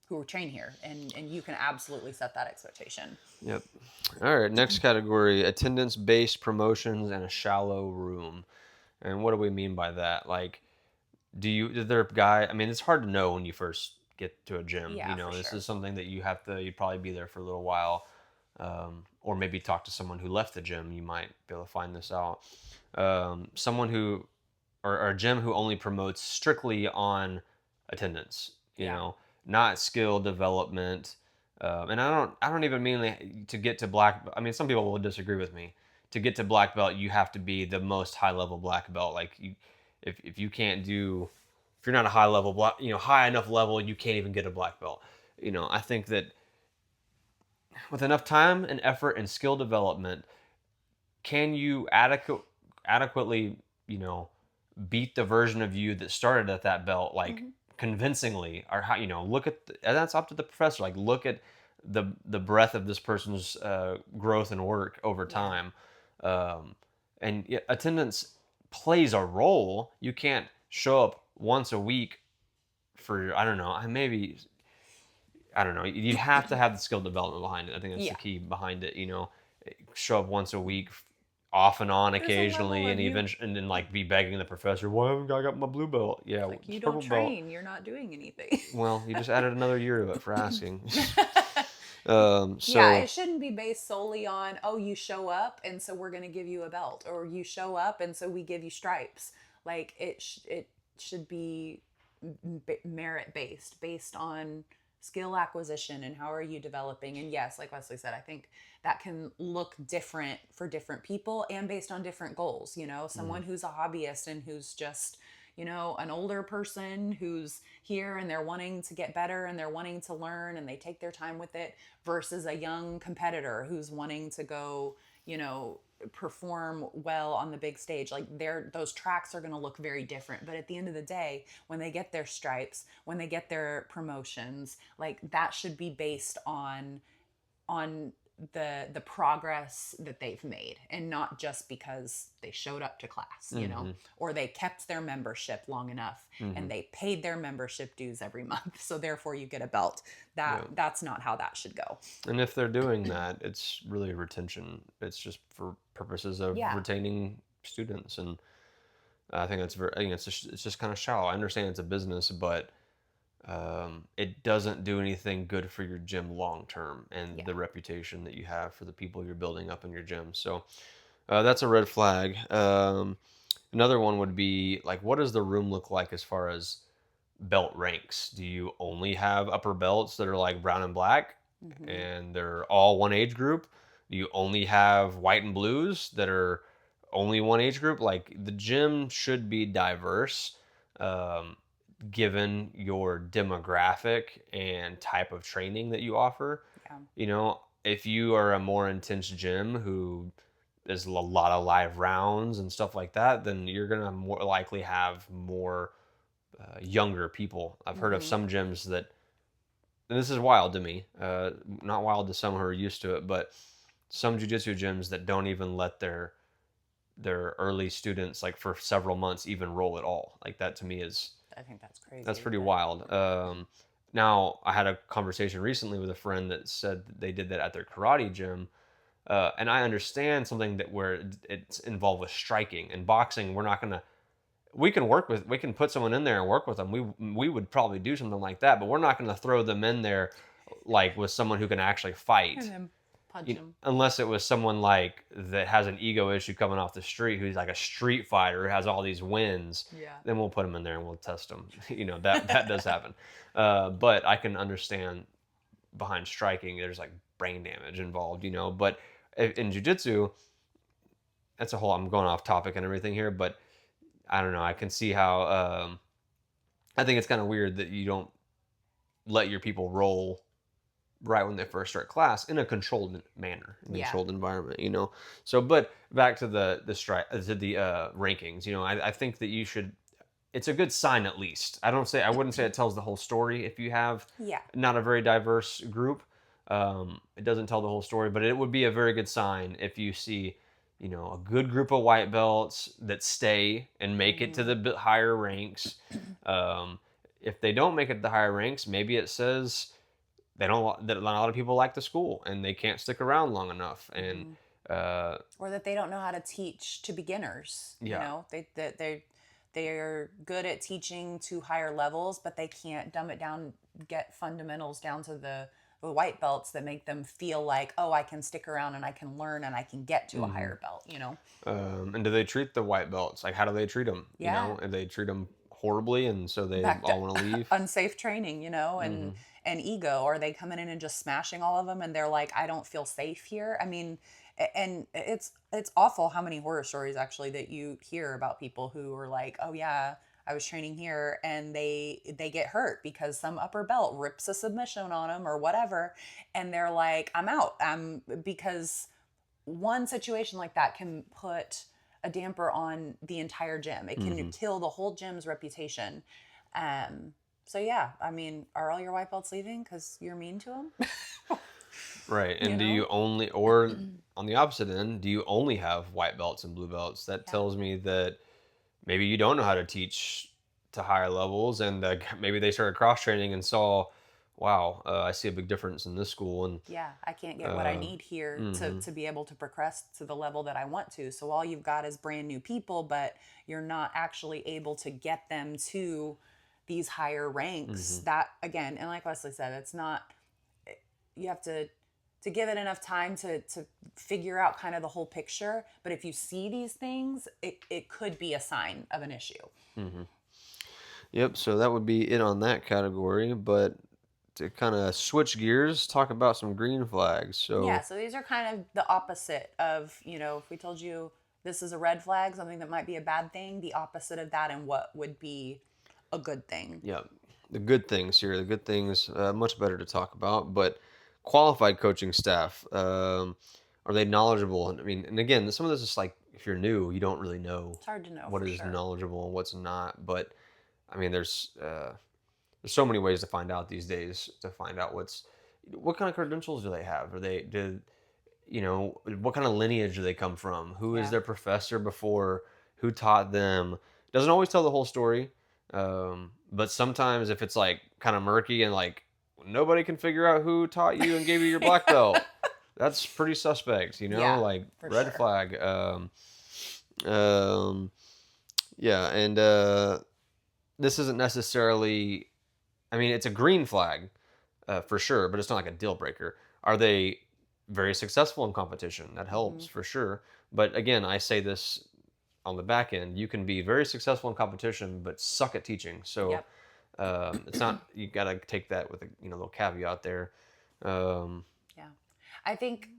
who train here. And you can absolutely set that expectation. Yep. All right. Next category: attendance-based promotions and a shallow room. And what do we mean by that? Like, is there a guy? I mean, it's hard to know when you first get to a gym. Yeah, for this sure. is something that you'd probably be there for a little while, or maybe talk to someone who left the gym. You might be able to find this out. Someone who, or a gym who only promotes strictly on attendance. Not skill development. And I don't even mean to get to black. I mean, some people will disagree with me. To get to black belt, you have to be the most high level black belt. Like, if you can't do, if you're not a high level black, high enough level, you can't even get a black belt. I think that with enough time and effort and skill development, can you adequately, beat the version of you that started at that belt, like, convincingly, or how, look at and that's up to the professor. Like, look at the breadth of this person's growth and work over time. And attendance plays a role. You can't show up once a week for, I don't know, you'd have to have the skill development behind it. I think that's the key behind it. Show up once a week off and on There's a level occasionally, and of you. even and then like be begging the professor, "Why haven't I got my blue belt?" Yeah, Like, it's you don't purple belt. train, you're not doing anything. Well, you just added another year to it for asking. Yeah, So it shouldn't be based solely on, oh, you show up and so we're going to give you a belt, or you show up and so we give you stripes. Like, it should be merit based, based on skill acquisition and how are you developing. And yes, like Wesley said, I think that can look different for different people and based on different goals. Someone mhm, who's a hobbyist and who's just an older person who's here and they're wanting to get better and they're wanting to learn and they take their time with it, versus a young competitor who's wanting to go, perform well on the big stage. Like, those tracks are going to look very different, but at the end of the day, when they get their stripes, when they get their promotions, like, that should be based on the progress that they've made, and not just because they showed up to class, mhm, or they kept their membership long enough and mhm, they paid their membership dues every month, so therefore you get a belt. yeah. That's not how that should go. And if they're doing that, it's really retention. It's just for purposes of Yeah. retaining students, and I think that's very. I think it's just kind of shallow. I understand it's a business, but it doesn't do anything good for your gym long term and Yeah. the reputation that you have for the people you're building up in your gym. So that's a red flag. Another one would be like, what does the room look like as far as belt ranks? Do you only have upper belts that are like brown and black Hmm. and they're all one age group? Do you only have white and blues that are only one age group? Like the gym should be diverse, um, given your demographic and type of training that you offer. Yeah. If you are a more intense gym who is a lot of live rounds and stuff like that, then you're gonna more likely have more younger people. I've heard of Hmm. some gyms that, and this is wild to me, not wild to some who are used to it, but some jujitsu gyms that don't even let their early students like for several months even roll at all. Like that to me is I think that's that's crazy, pretty but wild. Now I had a conversation recently with a friend that said that they did that at their karate gym. And I understand something that where it's involved with striking and boxing. We're not gonna we can put someone in there and work with them. We would probably do something like that, but we're not going to throw them in there like with someone who can actually and fight. then punch him. Unless it was someone like that has an ego issue coming off the street, who's like a street fighter who has all these wins, Yeah. then we'll put them in there and we'll test them. That does happen. But I can understand behind striking, there's like brain damage involved. But in jujitsu, that's a whole. I'm going off topic and everything here, but I don't know. I can see how. I think it's kind of weird that you don't let your people roll right when they first start class in a controlled manner, in a Yeah. controlled environment. So, but back to the rankings. I think that you should. It's a good sign at least. I wouldn't say it tells the whole story if you have Yeah. not a very diverse group. It doesn't tell the whole story, but it would be a very good sign if you see a good group of white belts that stay and make it to Hmm. the higher ranks. Um, if they don't make it to the higher ranks, maybe it says they don't that a lot of people like the school and they can't stick around long enough. And Hmm. uh, Or that they don't know how to teach to beginners. yeah, They're good at teaching to higher levels, but they can't dumb it down, get fundamentals down to the white belts that make them feel like, oh, I can stick around and I can learn and I can get to a hmm higher belt. and do they treat the white belts like how do they treat them? Yeah. And they treat them horribly, and so they Back to all want to leave. unsafe training, and Hmm ego. Or they coming in and just smashing all of them and they're like, I don't feel safe here. I mean, and it's awful how many horror stories actually that you hear about people who are like, oh yeah, I was training here and they get hurt because some upper belt rips a submission on them or whatever, and they're like, I'm out. Because one situation like that can put a damper on the entire gym. It can hmm kill the whole gym's reputation. So yeah, I mean, are all your white belts leaving because you're mean to them? Right. you And do you know? only, or on the opposite end, do you only have white belts and blue belts? That Yeah. tells me that maybe you don't know how to teach to higher levels, and maybe they started cross training and saw wow, I see a big difference in this school. And Yeah, I can't get what I need here mhm. to be able to progress to the level that I want to. So all you've got is brand new people, but you're not actually able to get them to these higher ranks. That again, and like Wesley said, it's not, you have to give it enough time to figure out kind of the whole picture. But if you see these things, it could be a sign of an issue. Yep, so that would be it on that category. But to kind of switch gears, talk about some green flags. Yeah, So, so these are kind of the opposite of, if we told you this is a red flag, something that might be a bad thing, the opposite of that and what would be a good thing. yeah, the good things here, the good things, much better to talk about. But qualified coaching staff, are they knowledgeable? And I mean, and again, some of this is like if you're new, you don't really know It's hard to know what for is sure. knowledgeable and what's not. But I mean, there's so many ways to find out these days to find out what kind of credentials do they have? Are they did you know what kind of lineage do they come from? Who is Yeah. their professor before? Who taught them? Doesn't always tell the whole story, but sometimes if it's like kind of murky and like nobody can figure out who taught you and gave you your black belt, that's pretty suspect. Yeah, Like for red sure. flag. Um, yeah, and this isn't necessarily. I mean, it's a green flag for sure, but it's not like a deal breaker. Are they very successful in competition? That helps Hmm. for sure. But again, I say this on the back end: you can be very successful in competition, but suck at teaching. So Yep. it's not. You got to take that with a little caveat there. Um, Yeah. I think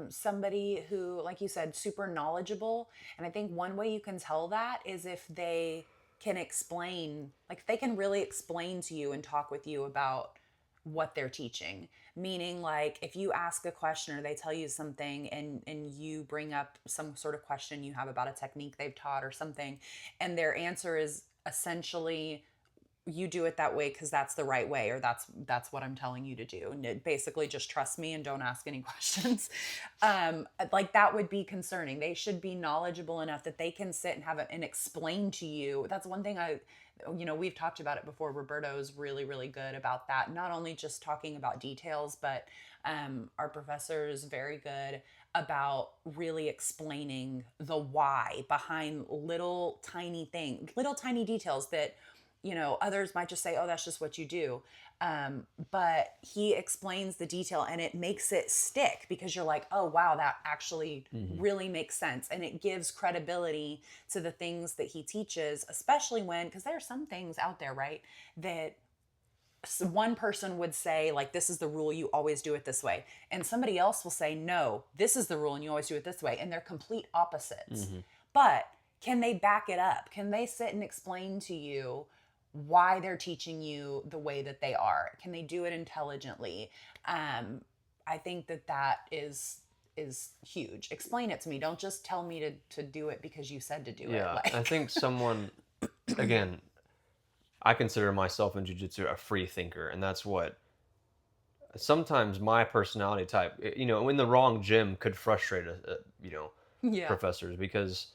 somebody who, like you said, super knowledgeable. And I think one way you can tell that is if they can explain, like if they can really explain to you and talk with you about what they're teaching. Meaning, like if you ask a question or they tell you something and you bring up some sort of question you have about a technique they've taught or something, and their answer is essentially you do it that way because that's the right way, or that's what I'm telling you to do, and basically just trust me and don't ask any questions. Like that would be concerning. They should be knowledgeable enough that they can sit and and explain to you. That's one thing we've talked about it before. Roberto's really really good about that, not only just talking about details, but our professor is very good about really explaining the why behind little tiny details that others might just say, oh, that's just what you do. But he explains the detail and it makes it stick because you're like, oh, wow, that actually mhm. really makes sense. And it gives credibility to the things that he teaches, especially because there are some things out there, right, that one person would say, like, this is the rule, you always do it this way. And somebody else will say, no, this is the rule and you always do it this way. And they're complete opposites. Mhm. But can they back it up? Can they sit and explain to you why they're teaching you the way that they are? Can they do it intelligently? I think that is huge. Explain it to me. Don't just tell me to do it because you said to do it. Yeah, I Like, think someone again. I consider myself in jiu-jitsu a free thinker, and that's what sometimes my personality type, in the wrong gym could frustrate yeah. professors because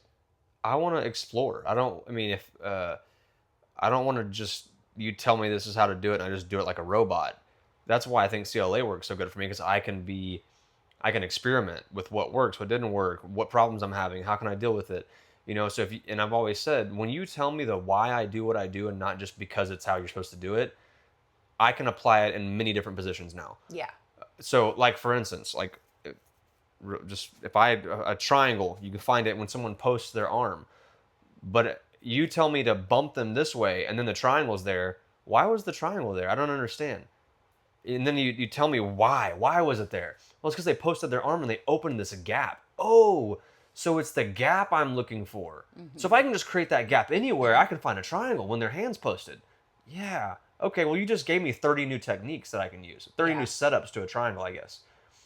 I want to explore. I don't. I mean, if I don't want to just you tell me this is how to do it, and I just do it like a robot. That's why I think CLA works so good for me because I can experiment with what works, what didn't work, what problems I'm having, how can I deal with it. So and I've always said, when you tell me the why I do what I do and not just because it's how you're supposed to do it, I can apply it in many different positions now. Yeah. So, like for instance, like just if I had a triangle, you can find it when someone posts their arm. But you tell me to bump them this way, and then the triangle's there. Why was the triangle there? I don't understand. And then you tell me why. Why was it there? Well, it's because they posted their arm and they opened this gap. Oh, so it's the gap I'm looking for. So if Hmm. I can just create that gap anywhere, I can find a triangle when their hand's posted. Yeah. Okay, well, you just gave me 30 new techniques that I can use, 30 new Yeah. setups to a triangle, I guess.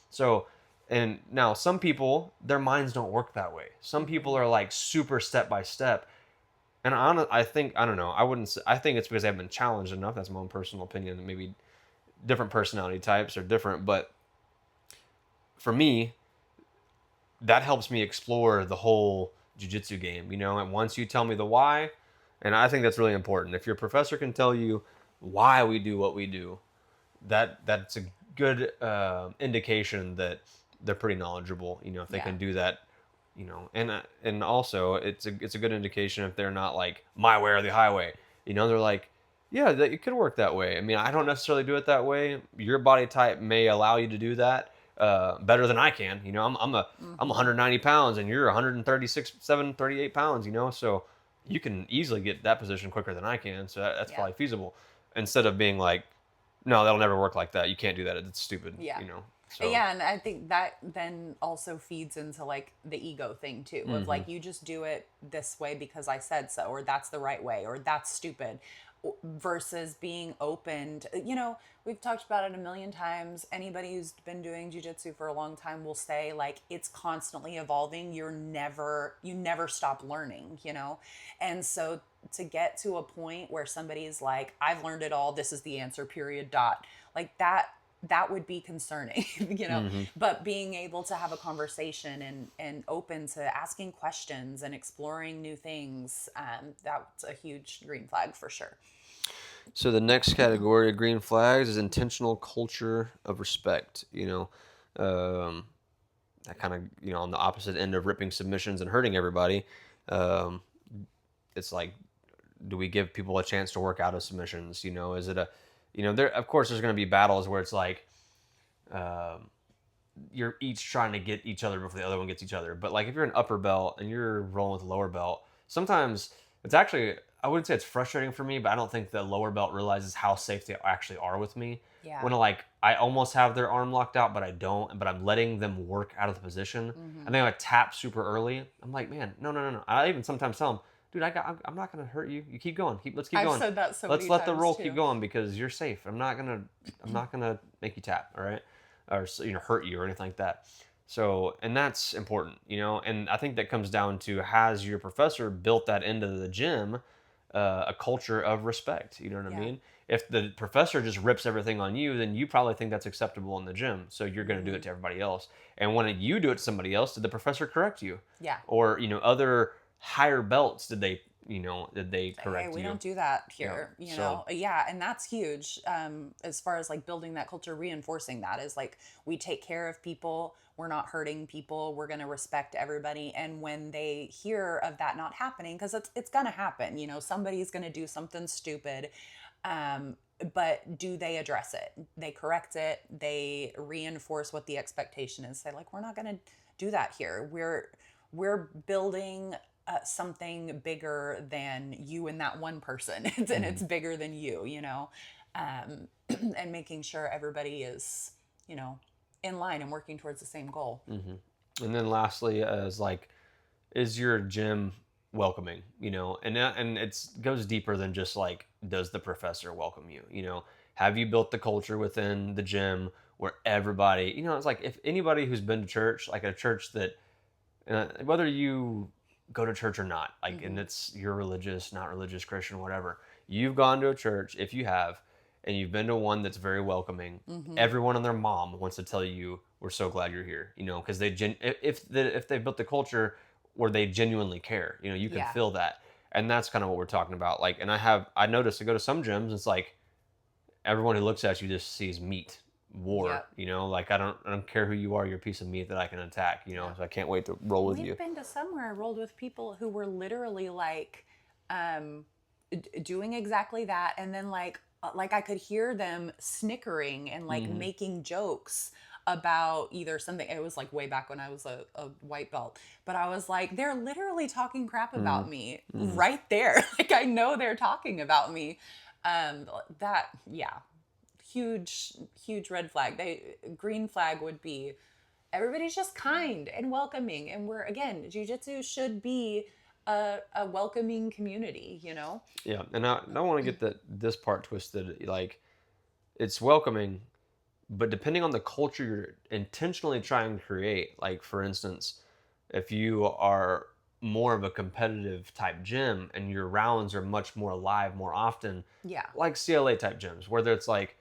So, and now some people, their minds don't work that way. Some people Hmm. are like super step by step. And I think, I don't know, I think it's because they haven't been challenged enough. That's my own personal opinion. Maybe different personality types are different, but for me, that helps me explore the whole jiu-jitsu game, and once you tell me the why, and I think that's really important. If your professor can tell you why we do what we do, that's a good indication that they're pretty knowledgeable. You know, if they Yeah. can do that, you know, and also it's a good indication if they're not like my way or the highway. You know, they're like, yeah, that it could work that way. I mean, I don't necessarily do it that way. Your body type may allow you to do that better than I can. You know, I'm Mm-hmm. 190 pounds and you're 136, 38 pounds. You know, so you can easily get that position quicker than I can. So that's Yeah. probably feasible. Instead of being like, no, that'll never work like that. You can't do that. It's stupid. Yeah. You know. So. Yeah, and I think that then also feeds into like the ego thing too, of Hmm. like you just do it this way because I said so, or that's the right way, or that's stupid, versus being open to, you know, we've talked about it a million times. Anybody who's been doing jujitsu for a long time will say like it's constantly evolving. You never stop learning, you know? And so to get to a point where somebody's like, I've learned it all, this is the answer, period, dot. Like that would be concerning, you know, Hmm. but being able to have a conversation and open to asking questions and exploring new things, that's a huge green flag for sure. So the next category of green flags is intentional culture of respect. You know, um, that kind of, you know, on the opposite end of ripping submissions and hurting everybody. Um, it's like, do we give people a chance to work out of submissions? You know, is it a, you know, there of course there's going to be battles where it's like, um, you're each trying to get each other before the other one gets each other. But like if you're an upper belt and you're rolling with a lower belt, sometimes it's actually, I wouldn't say it's frustrating for me, but I don't think the lower belt realizes how safe they actually are with me. Yeah. When like I almost have their arm locked out, but I don't, but I'm letting them work out of the position, Mm-hmm. and they like tap super early. I'm like, man, no, no, no, no. I even sometimes tell them, dude, I'm not gonna hurt you. You keep going. Let's keep I've going. said that so Let's many let the times roll too. keep going because you're safe. I'm not gonna make you tap. All right, or you know, hurt you or anything like that. So, and that's important, you know, and I think that comes down to has your professor built that into the gym, a culture of respect, you know what I Yeah. mean? If the professor just rips everything on you, then you probably think that's acceptable in the gym. So you're going to do it Mm-hmm. to everybody else. And when you do it to somebody else, did the professor correct you? Yeah. Or, you know, other higher belts, did they Hey, correct we you? don't do that Yeah. here, you So, know? Yeah, and that's huge. As far as like building that culture, reinforcing that is like we take care of people, we're not hurting people, we're gonna respect everybody. And when they hear of that not happening, because it's gonna happen, you know, somebody's gonna do something stupid. Um, but do they address it? They correct it, they reinforce what the expectation is. Say, like, we're not gonna do that here. We're building something bigger than you and that one person. And mhm. it's bigger than you know, um, and making sure everybody is, you know, in line and working towards the same goal. And then lastly, is like, is your gym welcoming? You know, and it's goes deeper than just like, does the professor welcome you? You know, have you built the culture within the gym where everybody, you know, it's like if anybody who's been to church, like a church that, whether you go to church or not, like, and Mm-hmm. it's you're religious, not religious, Christian, whatever, you've gone to a church, if you have, and you've been to one that's very welcoming, Mm-hmm. everyone and their mom wants to tell you, we're so glad you're here, you know, because if they built the culture where they genuinely care, you know, you can Yeah. feel that. And that's kind of what we're talking about. Like, and I noticed to go to some gyms, it's like everyone who looks at you just sees meat, war, Yep. you know, like I don't care who you are, you're a piece of meat that I can attack, you know, Yep. so I can't wait to roll with you. We've been to somewhere I rolled with people who were literally like um, doing exactly that, and then like I could hear them snickering and like Hmm. making jokes about either something. It was like way back when I was a white belt, but I was like, they're literally talking crap Hmm. about me Hmm. right there. Like I know they're talking about me. That yeah, huge red flag. They green flag would be everybody's just kind and welcoming, and we're again, jiu-jitsu should be a welcoming community, you know. Yeah, and I don't want to get this part twisted. Like, it's welcoming, but depending on the culture you're intentionally trying to create, like for instance, if you are more of a competitive type gym and your rounds are much more live more often, Yeah. like CLA type gyms, where it's like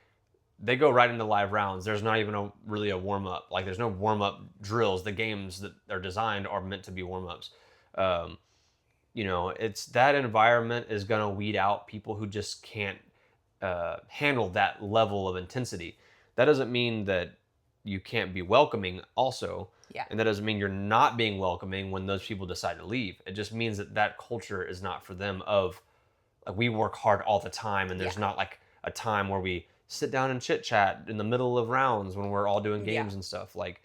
they go right into live rounds. There's not even really a warm up. Like there's no warm up drills. The games that are designed are meant to be warm ups. Um, you know, it's that environment is going to weed out people who just can't handle that level of intensity. That doesn't mean that you can't be welcoming also. Yeah. And that doesn't mean you're not being welcoming when those people decide to leave. It just means that that culture is not for them of like we work hard all the time and there's Yeah. not like a time where we sit down and chit chat in the middle of rounds when we're all doing Yeah. games and stuff like,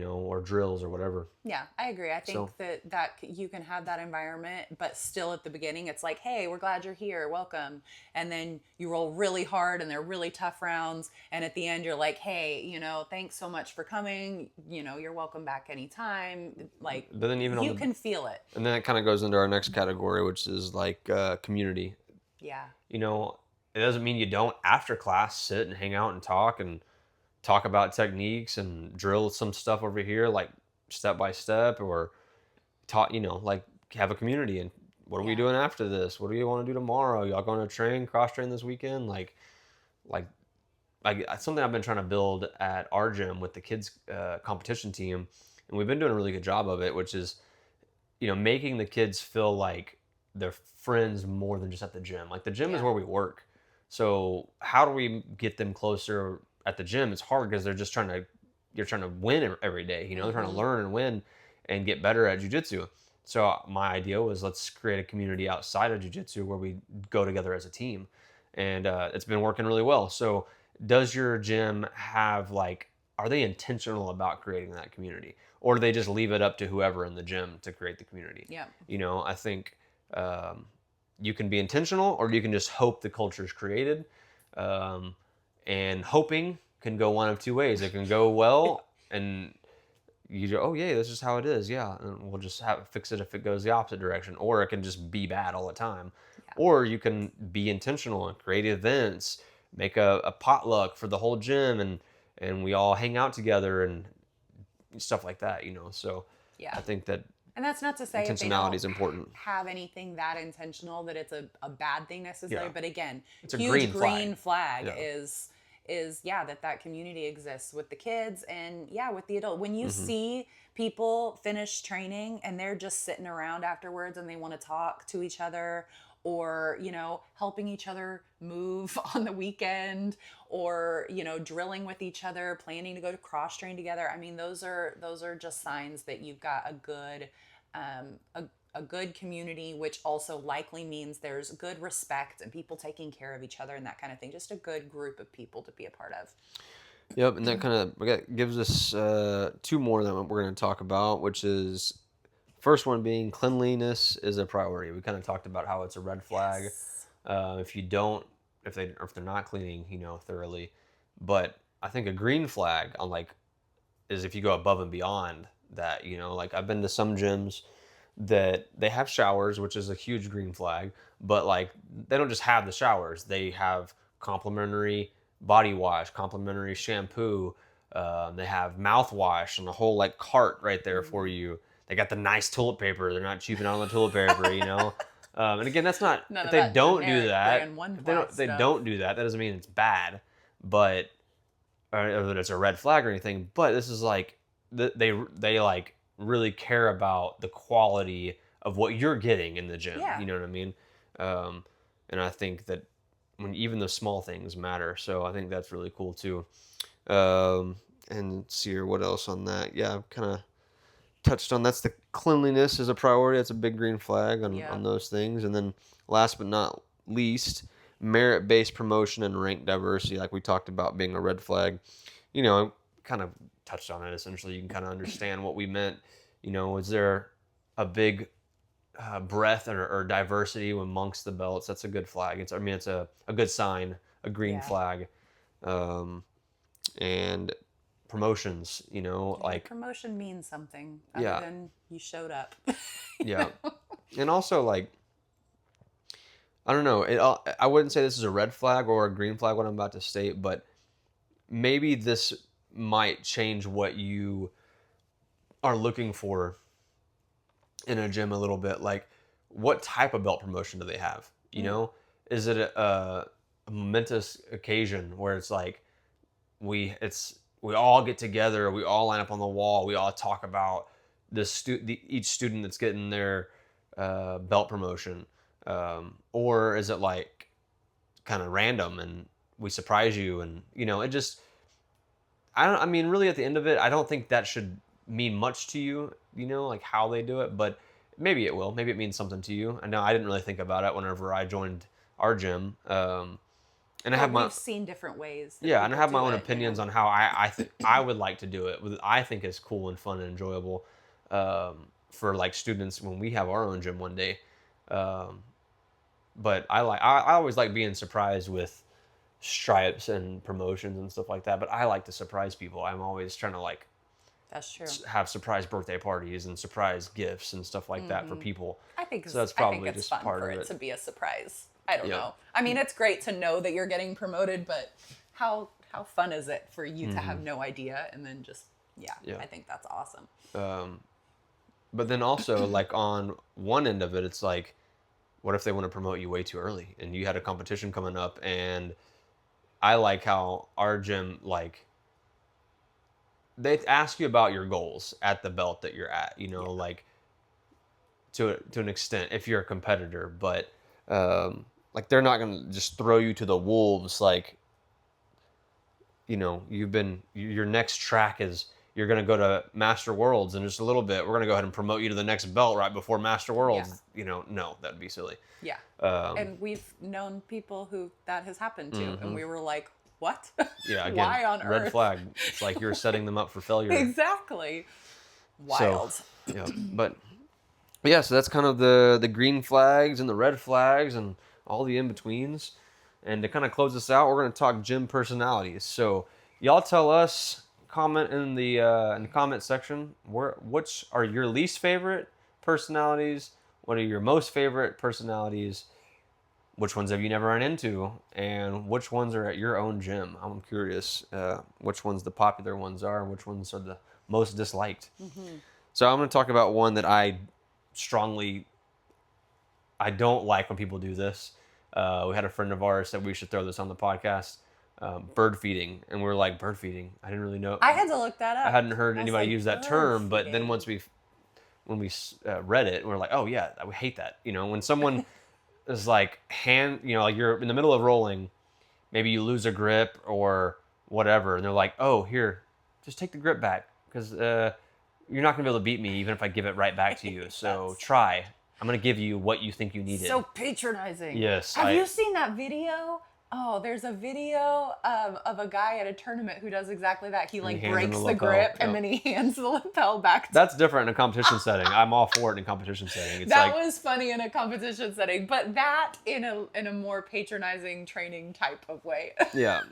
or drills or whatever. Yeah, I agree. I think So- that you can have that environment, but still at the beginning, it's like, hey, we're glad you're here, welcome. And then you roll really hard, and they're really tough rounds. And at the end, you're like, hey, thanks so much for coming. You're welcome back anytime. Like, But then even you can feel it. And then it kind of goes into our next category, which is like community. Yeah. It doesn't mean you don't after class sit and hang out and talk about techniques and drill some stuff over here, like step by step, or like have a community. And what are we doing after this? What do you want to do tomorrow? Y'all going to cross train this weekend? Like something I've been trying to build at our gym with the kids competition team. And we've been doing a really good job of it, which is, making the kids feel like they're friends more than just at the gym. Like the gym is where we work. So how do we get them closer at the gym? It's hard because you're trying to win every day, they're trying to learn and win and get better at jiu-jitsu. So my idea was let's create a community outside of jiu-jitsu where we go together as a team. And it's been working really well. So does your gym have are they intentional about creating that community? Or do they just leave it up to whoever in the gym to create the community? Yeah. I think you can be intentional or you can just hope the culture is created. And hoping can go one of two ways. It can go well and you go, oh yeah, this is how it is. Yeah. And we'll just fix it if it goes the opposite direction. Or it can just be bad all the time. Yeah. Or you can be intentional and create events, make a potluck for the whole gym and we all hang out together and stuff like that, So yeah. I think that and that's not to say intentionality is important. Have anything that intentional that it's a bad thing necessarily, but again, it's a huge green flag yeah. is that community exists with the kids and with the adult. When you see people finish training and they're just sitting around afterwards and they want to talk to each other or helping each other move on the weekend or drilling with each other, planning to go to cross train together. I mean, those are just signs that you've got a good community, which also likely means there's good respect and people taking care of each other and that kind of thing. Just a good group of people to be a part of. Yep, and that kind of gives us two more that we're going to talk about, which is first one being cleanliness is a priority. We kind of talked about how it's a red flag. Yes. If they're not cleaning, thoroughly. But I think a green flag is if you go above and beyond that, I've been to some gyms that they have showers, which is a huge green flag, but they don't just have the showers. They have complimentary body wash, complimentary shampoo. They have mouthwash and a whole cart right there for you. They got the nice toilet paper. They're not cheaping out on the toilet paper, And again, that's not None if of they that don't generic do that. brand one They don't do that. That doesn't mean it's bad, but or that it's a red flag or anything. But this is they really care about the quality of what you're getting in the gym. Yeah. You know what I mean? And I think that when even the small things matter. So I think that's really cool too. And let's see here, what else on that? Yeah, I've kind of touched on that's the cleanliness is a priority. That's a big green flag on those things. And then last but not least, merit-based promotion and rank diversity, like we talked about being a red flag. Kind of touched on it essentially. You can kind of understand what we meant. Is there a big breadth or diversity amongst the belts? That's a good flag. It's a good sign, a green flag. And promotions, promotion means something other than you showed up. Yeah. And also I don't know, I wouldn't say this is a red flag or a green flag what I'm about to state, but maybe this might change what you are looking for in a gym a little bit. What type of belt promotion do they have? Is it a momentous occasion where it's we all get together, we all line up on the wall, we all talk about each student that's getting their belt promotion, or is it kind of random and we surprise you, and it just I mean, really, at the end of it, I don't think that should mean much to you, like how they do it, but maybe it will. Maybe it means something to you. I know I didn't really think about it whenever I joined our gym. And I have we've seen different ways. Yeah, and I have my own it, opinions on how I think I would like to do it. What I think is cool and fun and enjoyable for like students when we have our own gym one day. But I always like being surprised with stripes and promotions and stuff like that. But I like to surprise people. I'm always trying to like That's true. have surprise birthday parties and surprise gifts and stuff like that for people. I think so. That's probably it's just fun part for of it it to be a surprise. I don't know. I mean, it's great to know that you're getting promoted, but how fun is it for you to have no idea and then just I think that's awesome. But then also like on one end of it, it's like, what if they want to promote you way too early and you had a competition coming up? And I like how our gym, like, they ask you about your goals at the belt that you're at, like to an extent if you're a competitor, but like they're not going to just throw you to the wolves. Like, your next track is you're going to go to Master Worlds in just a little bit. We're going to go ahead and promote you to the next belt right before Master Worlds. No, that'd be silly. Yeah. And we've known people who that has happened to, and we were like, what? Yeah, again, why on red earth? flag. It's like you're setting them up for failure. Exactly. Wild. So, but yeah, so that's kind of the green flags and the red flags and all the in-betweens. And to kind of close this out, we're going to talk gym personalities. So y'all tell us, comment in the comment section, which are your least favorite personalities? What are your most favorite personalities? Which ones have you never run into? And which ones are at your own gym? I'm curious which ones the popular ones are and which ones are the most disliked. So I'm going to talk about one that I don't like when people do this. We had a friend of ours said we should throw this on the podcast. Bird feeding. And we were like, bird feeding? I didn't really know. I had to look that up. I hadn't heard anybody use that term, but then once when we read it, we were like, oh yeah, I hate that. When someone is like like you're in the middle of rolling, maybe you lose a grip or whatever, and they're like, oh, here, just take the grip back because you're not gonna be able to beat me even if I give it right back to you. So try. I'm gonna give you what you think you needed. So patronizing. Yes. Have you seen that video? Oh, there's a video of a guy at a tournament who does exactly that. He like breaks the grip and then he hands the lapel back. That's different in a competition setting. I'm all for it in a competition setting. It's that was funny in a competition setting, but that in a more patronizing training type of way. Yeah.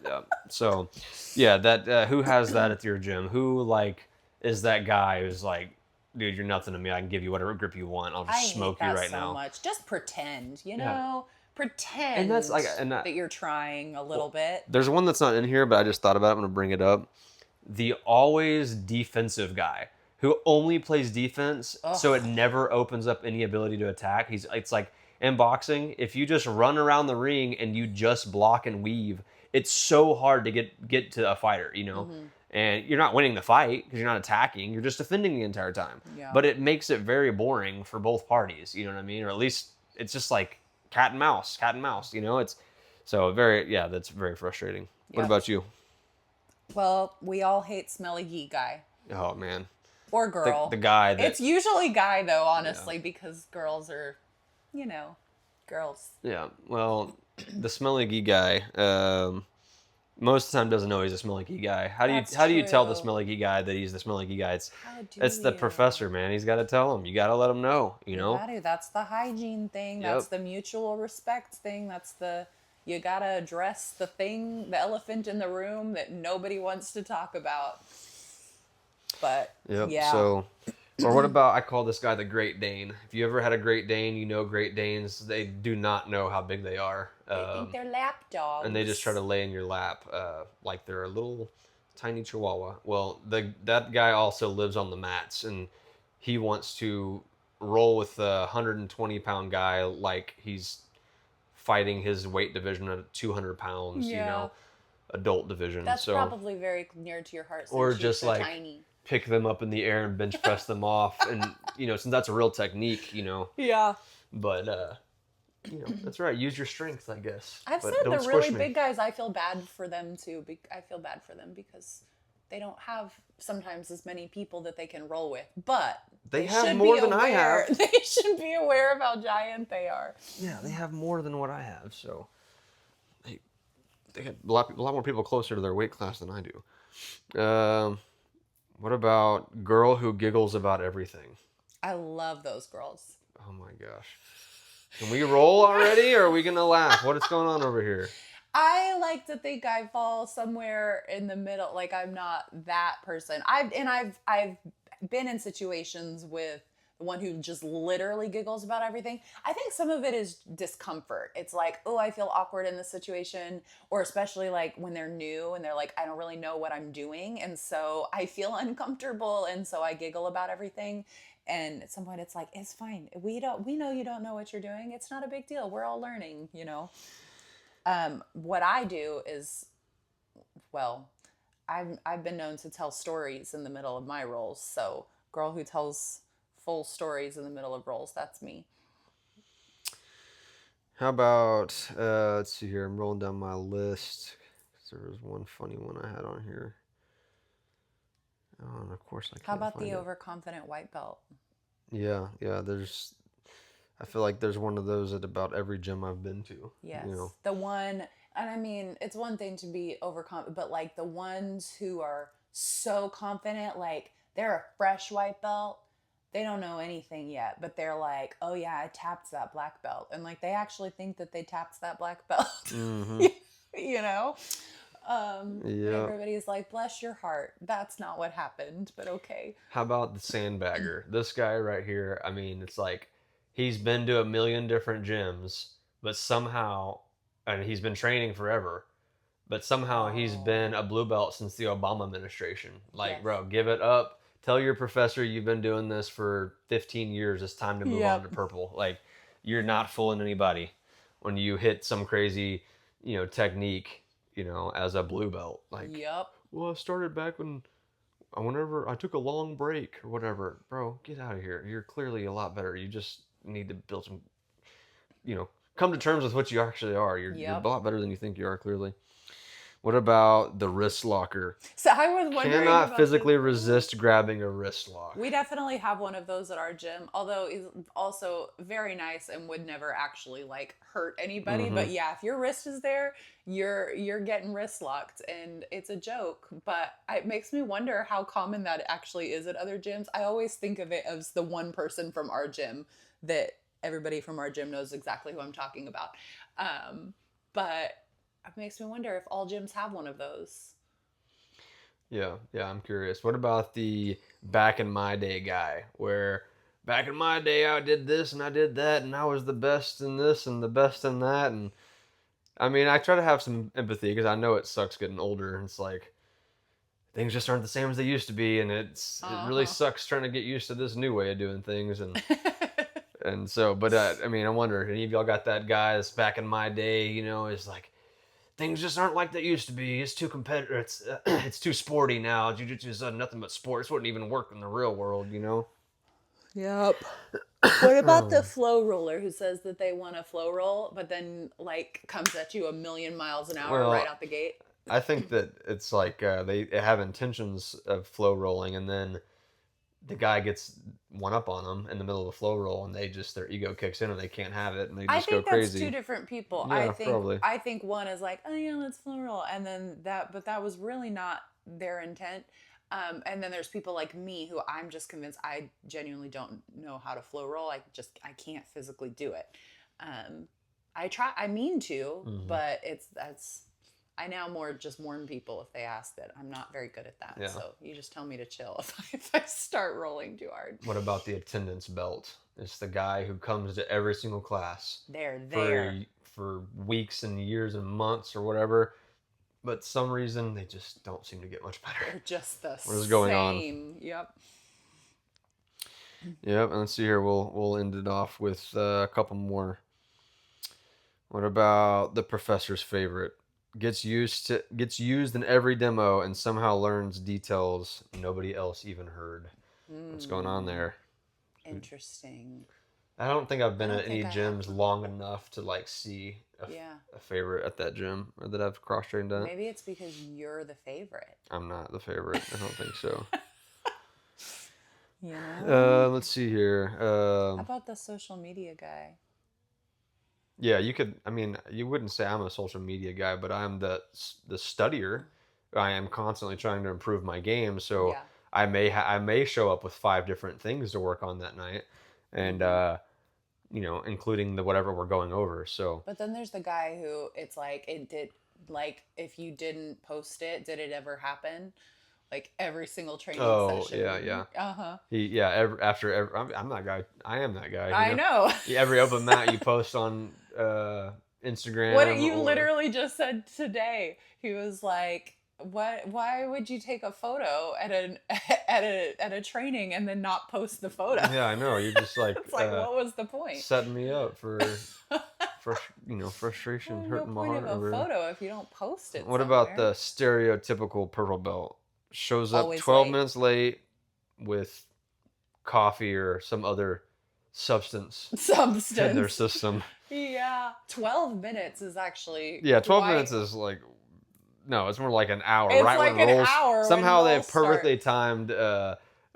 So, that who has that at your gym? Who like is that guy who's like, dude, you're nothing to me. I can give you whatever grip you want. I'll just smoke you right now. Much. Just pretend, Pretend and that's like, that you're trying a little bit. There's one that's not in here, but I just thought about it. I'm going to bring it up. The always defensive guy who only plays defense, so it never opens up any ability to attack. It's like in boxing, if you just run around the ring and you just block and weave, it's so hard to get to a fighter, And you're not winning the fight because you're not attacking. You're just defending the entire time. Yeah. But it makes it very boring for both parties. You know what I mean? Or at least it's just like cat and mouse. It's so that's very frustrating. Yeah. What about you? Well, we all hate smelly geek guy. Oh man. Or girl. The guy that... It's usually guy though, honestly, because girls are, girls. Yeah. Well, the smelly geek guy, most of the time doesn't know he's a smelly geek guy. How do you tell the smelly geek guy that he's the smelly geek guy? It's the professor, man. He's got to tell him. You got to let him know, That's the hygiene thing. Yep. That's the mutual respect thing. You got to address the elephant in the room that nobody wants to talk about. But, yeah. So, or what about, I call this guy the Great Dane. If you ever had a Great Dane, Great Danes, they do not know how big they are. They think they're lap dogs. And they just try to lay in your lap like they're a little tiny chihuahua. Well, that guy also lives on the mats, and he wants to roll with a 120-pound guy like he's fighting his weight division at 200 pounds, adult division. That's probably very near to your heart. Or just so like tiny. Pick them up in the air and bench press them off, and since that's a real technique, Yeah. But That's right. Use your strength, I guess. I've But said don't the really squish me. big guys, I feel bad for them too. I feel bad for them because they don't have sometimes as many people that they can roll with. But They have should more be than I aware. have. They should be aware of how giant they are. Yeah, they have more than what I have. So they got a lot more people closer to their weight class than I do. What about girl who giggles about everything? I love those girls. Oh my gosh. Can we roll already, or are we gonna laugh? What is going on over here? I like to think I fall somewhere in the middle. Like I'm not that person. I've been in situations with the one who just literally giggles about everything. I think some of it is discomfort. It's like, oh, I feel awkward in this situation, or especially like when they're new and they're like, I don't really know what I'm doing, and so I feel uncomfortable, and so I giggle about everything. And at some point, it's like, it's fine. We know you don't know what you're doing. It's not a big deal. We're all learning, you know. What I do is, well, I've been known to tell stories in the middle of my roles. So, girl who tells full stories in the middle of roles, that's me. How about let's see here. I'm rolling down my list because there was one funny one I had on here. Oh, and of course I can't How about find the it. overconfident white belt? Yeah. There's. I feel like there's one of those at about every gym I've been to. Yes. You know. The one, and I mean, it's one thing to be overconfident, but like the ones who are so confident, like they're a fresh white belt, they don't know anything yet, but they're like, oh yeah, I tapped that black belt. And like they actually think that they tapped that black belt, Mm-hmm. you know? And Yeah. everybody's like, bless your heart. That's not what happened, but okay. How about the sandbagger? This guy right here. I mean, it's like he's been to a million different gyms, but somehow, and he's been training forever, but somehow he's been a blue belt since the Obama administration. Like, Yes. bro, give it up. Tell your professor you've been doing this for 15 years. It's time to move on to purple. Like, you're not fooling anybody when you hit some crazy, technique, as a blue belt. Like, Yep. well, I started back whenever I took a long break or whatever. Bro, get out of here. You're clearly a lot better. You just need to build some, come to terms with what you actually are. You're a lot better than you think you are, clearly. What about the wrist locker? So I was wondering Cannot about physically this. resist grabbing a wrist lock. We definitely have one of those at our gym, although he's also very nice and would never actually like hurt anybody. But yeah, if your wrist is there, you're getting wrist locked, and it's a joke. But it makes me wonder how common that actually is at other gyms. I always think of it as the one person from our gym that everybody from our gym knows exactly who I'm talking about. But it makes me wonder if all gyms have one of those. Yeah, I'm curious. What about the back in my day guy, where back in my day I did this and I did that and I was the best in this and the best in that, and I mean, I try to have some empathy because I know it sucks getting older, and it's like things just aren't the same as they used to be, and it really sucks trying to get used to this new way of doing things, and so, but I mean, I wonder, any of y'all got that guy that's back in my day, is like, things just aren't like they used to be. It's too competitive. It's too sporty now. Jiu-Jitsu is nothing but sports. Wouldn't even work in the real world, Yep. What about the flow roller who says that they want a flow roll, but then like comes at you a million miles an hour right out the gate? I think that it's like they have intentions of flow rolling, and then the guy gets one up on them in the middle of the flow roll, and their ego kicks in and they can't have it, and they just go crazy. I think that's two different people. Yeah, probably. I think one is like, oh yeah, let's flow roll, and then but that was really not their intent. And then there's people like me who I'm just convinced I genuinely don't know how to flow roll. I can't physically do it. I mean to, but I now just warn people if they ask that I'm not very good at that. Yeah. So you just tell me to chill if I start rolling too hard. What about the attendance belt? It's the guy who comes to every single class. They're there for weeks and years and months or whatever. But some reason they just don't seem to get much better. They're just the same. What is going on? Yep. And let's see here. We'll end it off with a couple more. What about the professor's favorite? Gets used in every demo and somehow learns details nobody else even heard. What's going on there? Interesting. I don't think I've been I at don't any think I have. gyms long enough to like see Yeah. a favorite at that gym or that I've cross trained at. Maybe it's because you're the favorite. I'm not the favorite. I don't think so. You know? Let's see here. How about the social media guy? Yeah, you could. I mean, you wouldn't say I'm a social media guy, but I'm the studier. I am constantly trying to improve my game, so Yeah. I may show up with 5 different things to work on that night, and you know, including the whatever we're going over. So But then there's the guy who it's like it did like if you didn't post it, did it ever happen? Like every single training session. yeah. Uh-huh. I'm that guy. I am that guy. I know. Yeah, every open mat you post on Instagram. What you or, literally just said today. He was like, "What? Why would you take a photo at a training and then not post the photo?" Yeah, I know. You're just like It's like, what was the point? setting me up for frustration, There's hurting no my point heart. of a photo if you don't post it. What about the somewhere. stereotypical purple belt? Shows up Always 12 late. minutes late with coffee or some other substance in their substance? system. Yeah, 12 minutes is actually 12 quite- minutes is like, no, it's more like an hour. It's right like when an rolls, hour when somehow they rolls have perfectly timed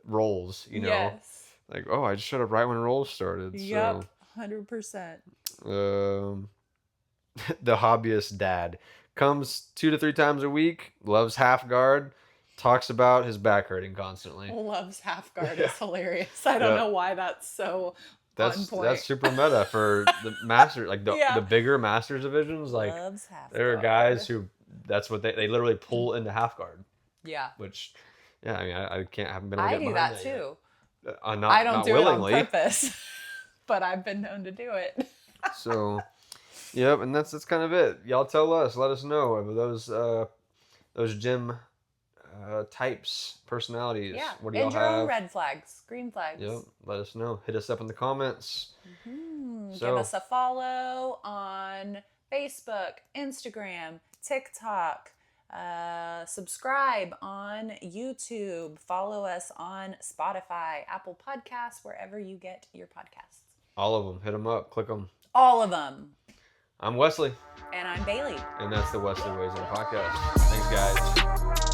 rolls, you know? Yes. Like, oh, I just showed up right when rolls started. Yep. 100%. So, the hobbyist dad comes 2 to 3 times a week, loves half guard, talks about his back hurting constantly. Loves half guard is hilarious. I don't know why that's so on point. That's super meta for the master, like the bigger masters divisions. Like Loves half there are guard. guys who that's what they literally pull into half guard. Yeah. Which, yeah, I mean, haven't been. I do that yet. too. I don't do willingly. it on purpose, but I've been known to do it. So, yep, and that's kind of it. Y'all tell us, let us know of those gym types, personalities. Yeah. What do y'all and your have? own red flags, green flags. Yep, let us know. Hit us up in the comments. Give us a follow on Facebook, Instagram, TikTok. Subscribe on YouTube. Follow us on Spotify, Apple Podcasts, wherever you get your podcasts. All of them. Hit them up. Click them. All of them. I'm Weslee. And I'm Bailey. And that's the Weslee Weighs In podcast. Thanks, guys.